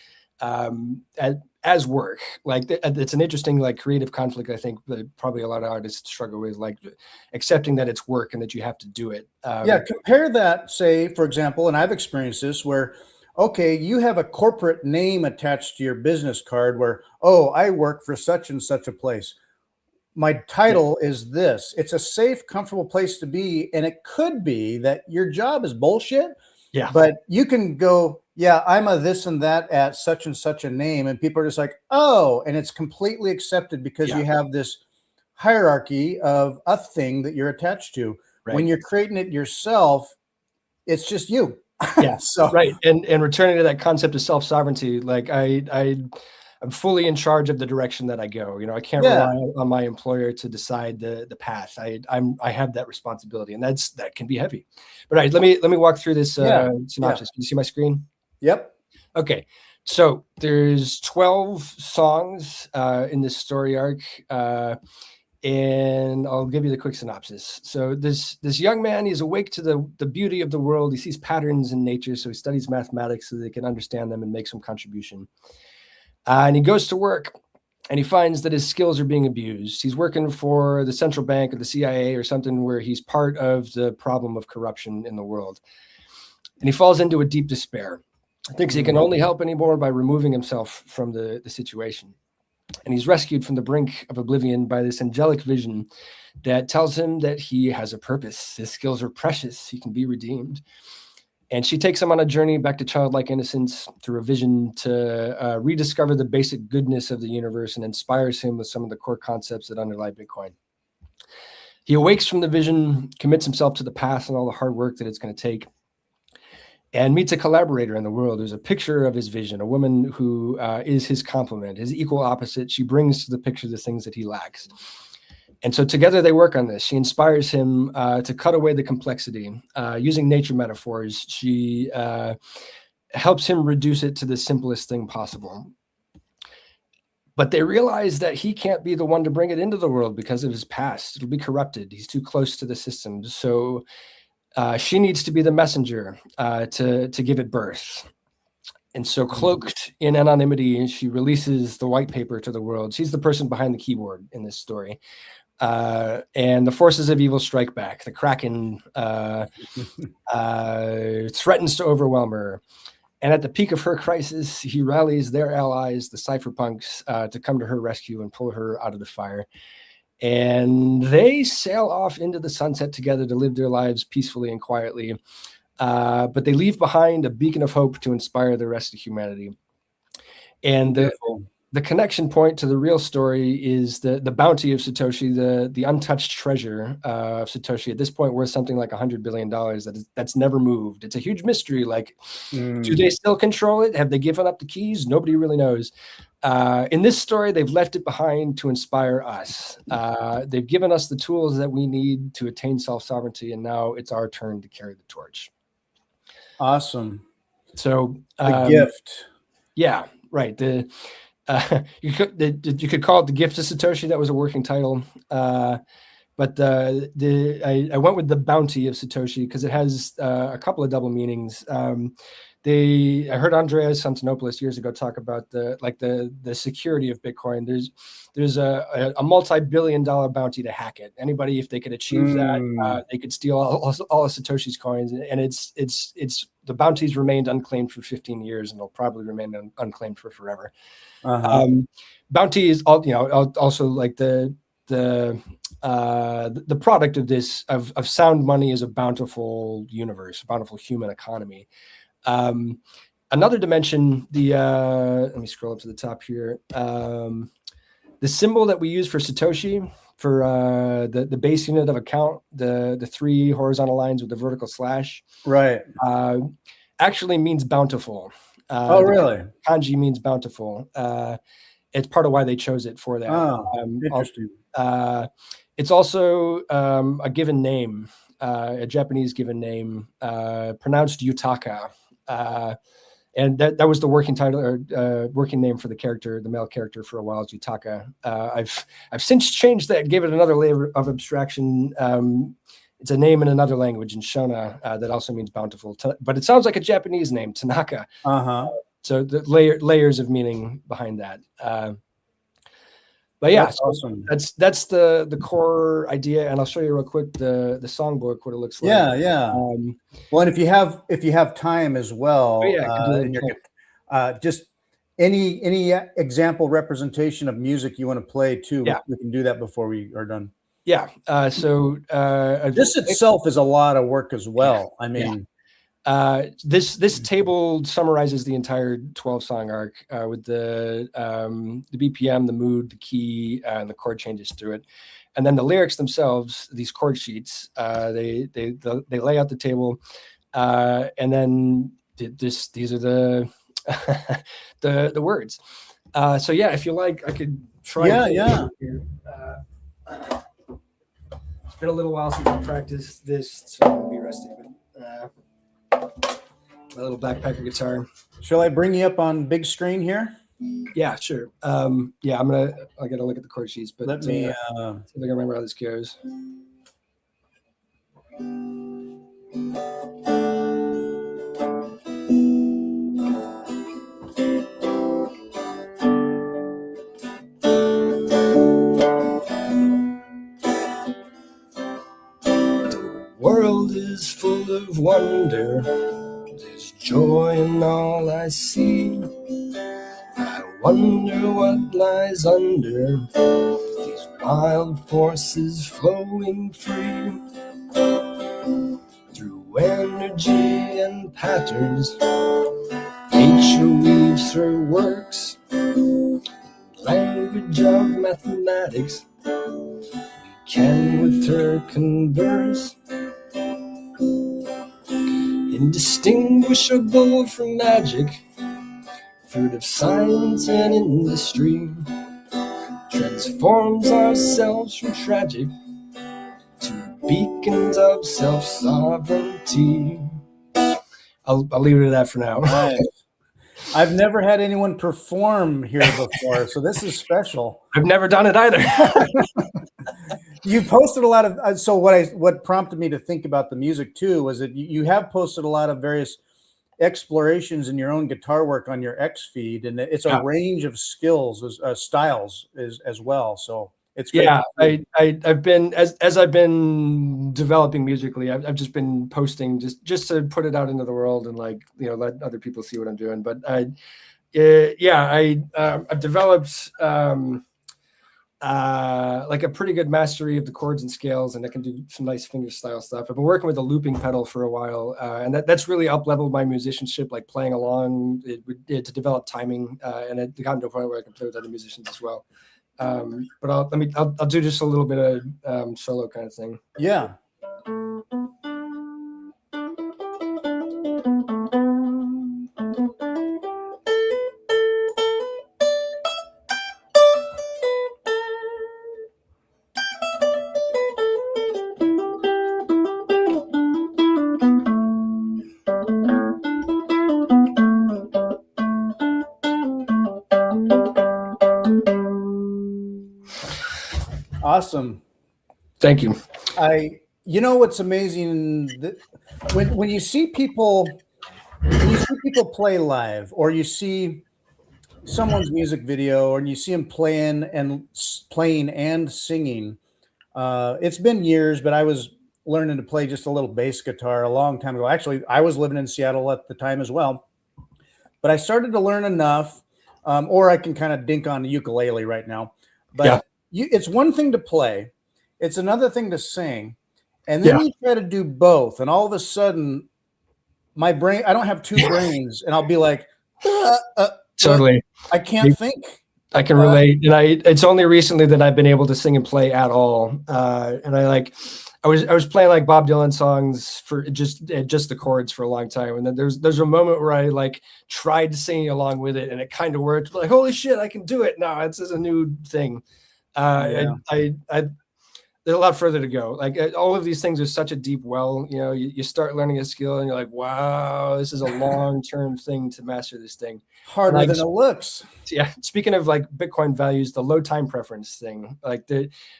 as work. Like it's an interesting like creative conflict, I think, that probably a lot of artists struggle with, like accepting that it's work and that you have to do it. Compare that, say, for example, and I've experienced this, where okay, you have a corporate name attached to your business card where, oh, I work for such and such a place. My title is this. It's a safe, comfortable place to be. And it could be that your job is bullshit. Yeah. But you can go, yeah, I'm a this and that at such and such a name. And people are just like, oh, and it's completely accepted because you have this hierarchy of a thing that you're attached to. Right. When you're creating it yourself, it's just you. Yeah. Right. And returning to that concept of self-sovereignty, like I'm fully in charge of the direction that I go. I can't rely on my employer to decide the path. I have that responsibility, and that can be heavy. But all right, let me walk through this synopsis. Can you see my screen? Yep. Okay. So there's 12 songs in this story arc, and I'll give you the quick synopsis. So this young man, he's awake to the beauty of the world. He sees patterns in nature, so he studies mathematics so that he can understand them and make some contribution. And he goes to work, and he finds that his skills are being abused. He's working for the central bank or the CIA or something where he's part of the problem of corruption in the world. And he falls into a deep despair. He thinks he can only help anymore by removing himself from the situation. And he's rescued from the brink of oblivion by this angelic vision that tells him that he has a purpose. His skills are precious. He can be redeemed. And she takes him on a journey back to childlike innocence through a vision to rediscover the basic goodness of the universe, and inspires him with some of the core concepts that underlie Bitcoin. He awakes from the vision, commits himself to the path and all the hard work that it's going to take, and meets a collaborator in the world. There's a picture of his vision, a woman who is his complement, his equal opposite. She brings to the picture the things that he lacks. And so together they work on this. She inspires him to cut away the complexity. Using nature metaphors, she helps him reduce it to the simplest thing possible. But they realize that he can't be the one to bring it into the world because of his past. It'll be corrupted. He's too close to the system. So she needs to be the messenger to give it birth. And so, cloaked in anonymity, she releases the white paper to the world. She's the person behind the keyboard in this story. And the forces of evil strike back. The Kraken threatens to overwhelm her. And at the peak of her crisis, he rallies their allies, the cypherpunks, to come to her rescue and pull her out of the fire. And they sail off into the sunset together to live their lives peacefully and quietly. But they leave behind a beacon of hope to inspire the rest of humanity. And the connection point to the real story is the bounty of Satoshi, the untouched treasure of Satoshi, at this point worth something like $100 billion that's never moved. It's a huge mystery. Like, do they still control it? Have they given up the keys? Nobody really knows. In this story, they've left it behind to inspire us. They've given us the tools that we need to attain self-sovereignty, and now it's our turn to carry the torch. Awesome. So the gift. Yeah, right. You could call it the gift of Satoshi. That was a working title. But I went with the bounty of Satoshi because it has a couple of double meanings. I heard Andreas Antonopoulos years ago talk about the security of Bitcoin. There's a multi-billion-dollar bounty to hack it. Anybody, if they could achieve that, they could steal all of Satoshi's coins. And it's the bounty's remained unclaimed for 15 years, and they'll probably remain unclaimed for forever. Bounty is also like the product of this of sound money is a bountiful universe, a bountiful human economy. Another dimension, let me scroll up to the top here. The symbol that we use for Satoshi, for the base unit of account, the three horizontal lines with the vertical slash, right, actually means bountiful. Oh, really? Kanji means bountiful. It's part of why they chose it for that. Oh, interesting. It's also a given name, a Japanese given name, pronounced Yutaka. And that was the working title or working name for the character, the male character, for a while, is Yutaka. I've since changed that, gave it another layer of abstraction. It's a name in another language, in Shona, that also means bountiful. But it sounds like a Japanese name, Tanaka. So the layers of meaning behind that. But yeah, that's awesome. That's the core idea, and I'll show you real quick the songbook, what it looks like. Yeah. Well, and if you have time as well, just any example representation of music you want to play too. Yeah. We can do that before we are done. Yeah. So this itself is a lot of work as well. I mean. This table summarizes the entire 12-song arc with the BPM, the mood, the key, and the chord changes through it, and then the lyrics themselves. These chord sheets, they lay out the table, and then these are the the words. So yeah, if you like, I could try. Yeah. It's been a little while since I practiced this, so I'm gonna be rusty. My little backpacker guitar. Shall I bring you up on big screen here? Yeah, sure. Yeah, I gotta look at the chord sheets, but let me see if I can remember how this goes. of wonder, there's joy in all I see. I wonder what lies under these wild forces flowing free. Through energy and patterns, nature weaves her works. Language of mathematics, we can with her converse. Indistinguishable from magic, fruit of science and industry, transforms ourselves from tragic to beacons of self-sovereignty. I'll leave it at that for now. Nice. I've never had anyone perform here before, so this is special. I've never done it either. You posted a lot of, so what prompted me to think about the music too was that you have posted a lot of various explorations in your own guitar work on your X feed, and it's a range of skills, styles as well. So it's great. Yeah, I've been as I've been developing musically, I've just been posting just to put it out into the world and like, you know, let other people see what I'm doing. But I've developed like a pretty good mastery of the chords and scales, and I can do some nice finger style stuff. I've been working with a looping pedal for a while, and that's really up-leveled my musicianship, like playing along to develop timing, and it got to a point where I can play with other musicians as well. But I'll do just a little bit of solo kind of thing. Yeah. Awesome. Thank you. You know what's amazing, when you see people play live, or you see someone's music video, and you see them playing and singing. It's been years, but I was learning to play just a little bass guitar a long time ago. Actually, I was living in Seattle at the time as well, but I started to learn enough, or I can kind of dink on the ukulele right now. But it's one thing to play, it's another thing to sing, and then you try to do both, and all of a sudden, my brain, I don't have two brains, and I'll be like, totally. I can't think. I can relate, and it's only recently that I've been able to sing and play at all. And I was playing like Bob Dylan songs for just the chords for a long time, and then there's a moment where I like tried singing along with it, and it kind of worked. Like, holy shit, I can do it now! It's a new thing. There's a lot further to go. Like all of these things are such a deep well. You know, you start learning a skill, and you're like, wow, this is a long-term thing to master this thing. Harder than it looks. Yeah. Speaking of like Bitcoin values, the low time preference thing, like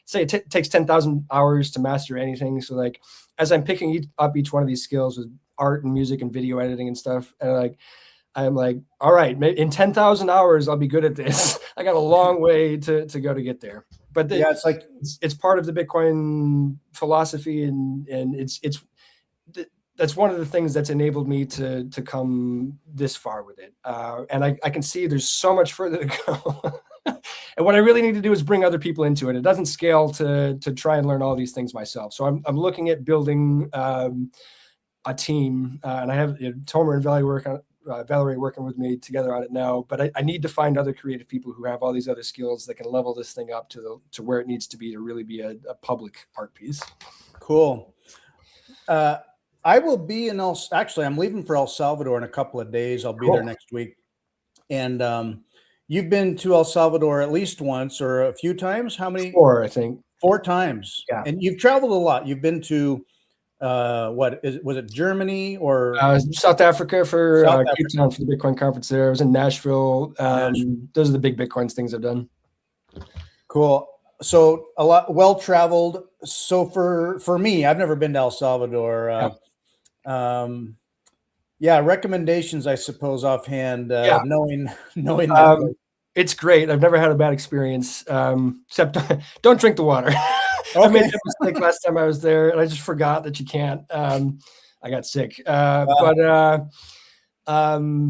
say it takes 10,000 hours to master anything. So like, as I'm picking up each one of these skills with art and music and video editing and stuff, and I'm like, all right, in 10,000 hours, I'll be good at this. I got a long way to go to get there. But it's part of the Bitcoin philosophy, and that's one of the things that's enabled me to come this far with it. And I can see there's so much further to go. And what I really need to do is bring other people into it. It doesn't scale to try and learn all these things myself. So I'm looking at building a team, and I have Tomer and Valerie working with me together on it now, but I need to find other creative people who have all these other skills that can level this thing up to where it needs to be to really be a public art piece. Cool. I will be actually, I'm leaving for El Salvador in a couple of days. I'll be there next week. And you've been to El Salvador at least once or a few times? How many? 4, I think. 4 times. Yeah. And you've traveled a lot. You've been to was it Germany or South Africa for Cape Town for the Bitcoin conference there. I was in Nashville. Those are the big Bitcoin things I've done. Cool. So a lot, well traveled. So for me, I've never been to El Salvador. Recommendations, I suppose, offhand. Knowing that. It's great. I've never had a bad experience. Except don't drink the water. Okay. I made a mistake last time I was there, and I just forgot that you can't. I got sick. Wow. But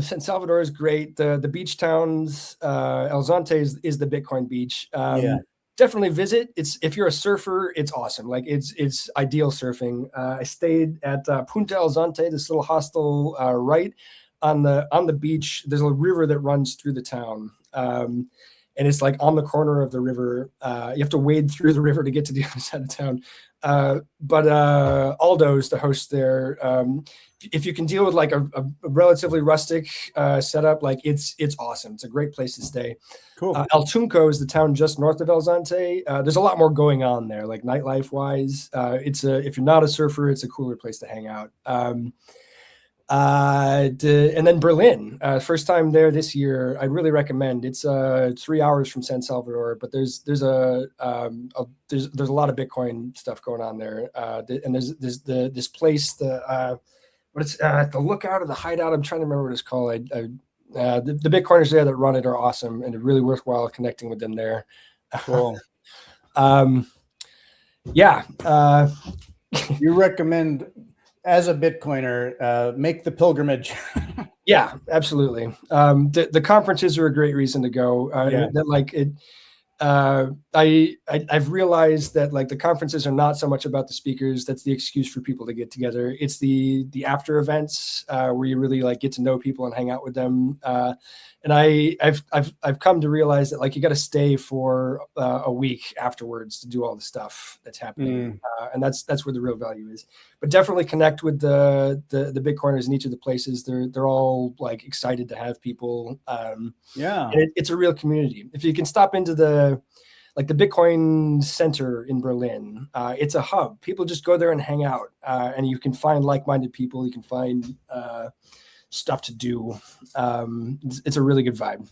San Salvador is great. The beach towns, El Zonte is the Bitcoin beach. Yeah. Definitely visit. If you're a surfer, it's awesome. Like it's ideal surfing. I stayed at Punta El Zonte, this little hostel right on the beach. There's a river that runs through the town. And it's like on the corner of the river. You have to wade through the river to get to the other side of town. But Aldo's the host there. If you can deal with like a relatively rustic setup, like it's awesome. It's a great place to stay. Cool. El Tunco is the town just north of El Zonte. There's a lot more going on there, like nightlife wise. If you're not a surfer, it's a cooler place to hang out. And then Berlin, first time there this year. I really recommend. It's 3 hours from San Salvador, but there's a lot of Bitcoin stuff going on there. And there's this place, the lookout or the hideout. I'm trying to remember what it's called. The Bitcoiners there that run it are awesome, and it's really worthwhile connecting with them there. Cool. Yeah. You recommend, as a Bitcoiner, make the pilgrimage. Yeah, absolutely. The conferences are a great reason to go. I've realized that like the conferences are not so much about the speakers. That's the excuse for people to get together. It's the after events where you really like get to know people and hang out with them. And I've come to realize that like you got to stay for a week afterwards to do all the stuff that's happening, and that's where the real value is. But definitely connect with the Bitcoiners in each of the places. They're all like excited to have people. Yeah, and it's a real community. If you can stop into the Bitcoin Center in Berlin, it's a hub. People just go there and hang out, and you can find like-minded people. You can find stuff to do. It's a really good vibe.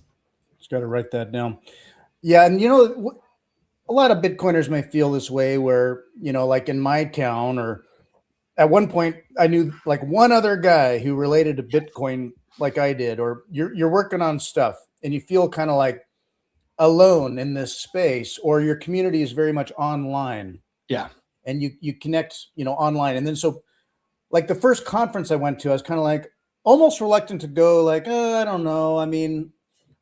Just got to write that down. Yeah, and a lot of Bitcoiners may feel this way where, like in my town, or at one point I knew like one other guy who related to Bitcoin like I did, or you're working on stuff and you feel kind of like alone in this space, or your community is very much online. Yeah. And you connect, online. And then so like the first conference I went to, I was kind of like almost reluctant to go, like, I don't know. I mean,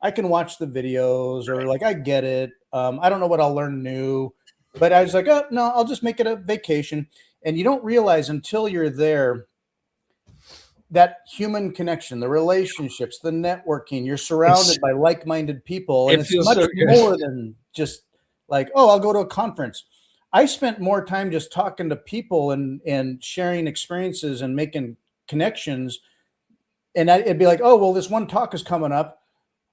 I can watch the videos, or like, I get it. I don't know what I'll learn new, but I was like, oh no, I'll just make it a vacation. And you don't realize until you're there that human connection, the relationships, the networking, you're surrounded by like-minded people. And it's much more than just like, oh, I'll go to a conference. I spent more time just talking to people and sharing experiences and making connections. And it'd be like, oh, well, this one talk is coming up.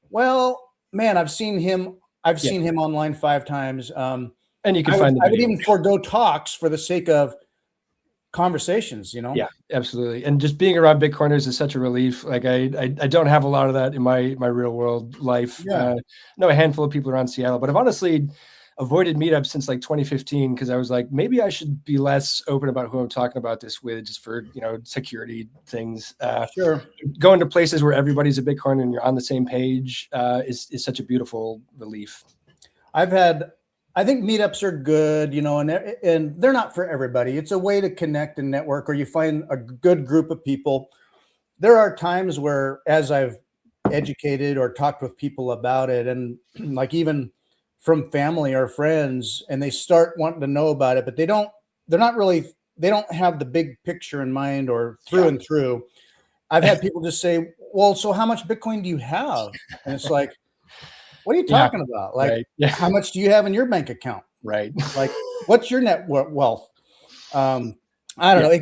Well, man, I've seen him online 5 times. And you can I would even forego talks for the sake of conversations, Yeah, absolutely. And just being around Bitcoiners is such a relief. Like I don't have a lot of that in my real world life. Yeah. I know a handful of people around Seattle, but I've honestly avoided meetups since like 2015 because I was like, maybe I should be less open about who I'm talking about this with, just for security things. Sure. Going to places where everybody's a Bitcoiner and you're on the same page is such a beautiful relief. I think meetups are good, and they're not for everybody. It's a way to connect and network, or you find a good group of people. There are times where, as I've educated or talked with people about it, and like even from family or friends, and they start wanting to know about it, but they don't have the big picture in mind or through and through. I've had people just say, well, so how much Bitcoin do you have? And it's like, what are you talking about? Like, how much do you have in your bank account? Right. Like, what's your net wealth? I don't know.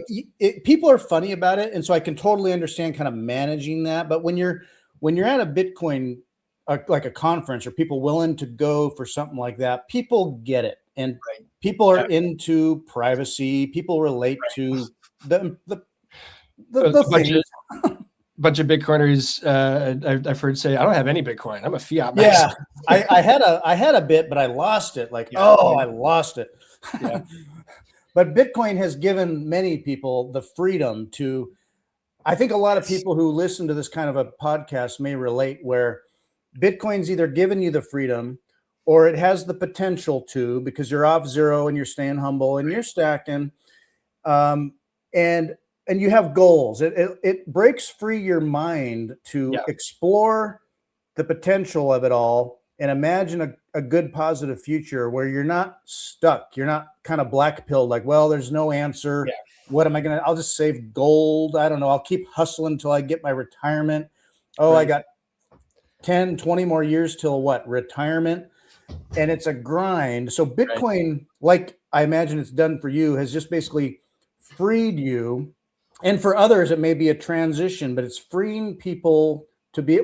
People are funny about it. And so I can totally understand kind of managing that. But when you're at a Bitcoin, like a conference, or people willing to go for something like that, people get it. And people are into privacy. People relate to the things. Bunch of Bitcoiners I've heard say, I don't have any Bitcoin. I'm a fiat master. Yeah, I had a bit, but I lost it. Like, I lost it. Yeah. But Bitcoin has given many people the freedom to, I think a lot of people who listen to this kind of a podcast may relate, where Bitcoin's either given you the freedom or it has the potential to, because you're off zero and you're staying humble and you're stacking. And and you have goals. It breaks free your mind to Yeah. explore the potential of it all and imagine a good positive future where you're not stuck. You're not kind of black pilled like, well, there's no answer. Yeah. What am I going to, I'll just save gold. I don't know. I'll keep hustling until I get my retirement. Oh, I got 10, 20 more years till what? Retirement. And it's a grind. So Bitcoin, like I imagine it's done for you, has just basically freed you. And for others, it may be a transition, but it's freeing people to be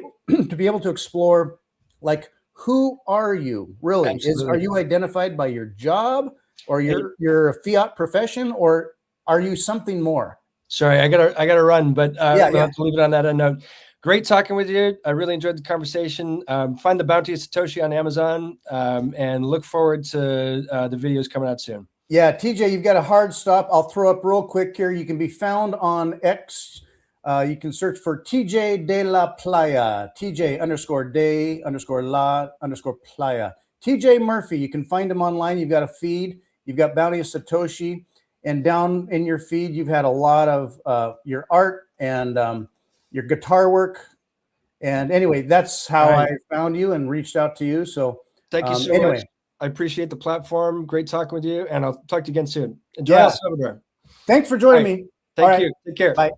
able to explore, like, who are you really? Are you identified by your job, or you're a fiat profession, or are you something more? Sorry, I gotta run, but yeah. I'll have to leave it on that note. Great talking with you. I really enjoyed the conversation. Find the Bounty of Satoshi on Amazon, and look forward to the videos coming out soon. Yeah, TJ, you've got a hard stop. I'll throw up real quick here. You can be found on X. You can search for TJ de la Playa, TJ_de_la_playa. TJ Murphy, you can find him online. You've got a feed. You've got Bounty of Satoshi. And down in your feed, you've had a lot of your art and your guitar work. And anyway, that's how I found you and reached out to you. So thank you so much. I appreciate the platform. Great talking with you, and I'll talk to you again soon. Enjoy El Salvador. Thanks for joining me. Thank you. Take care. Bye.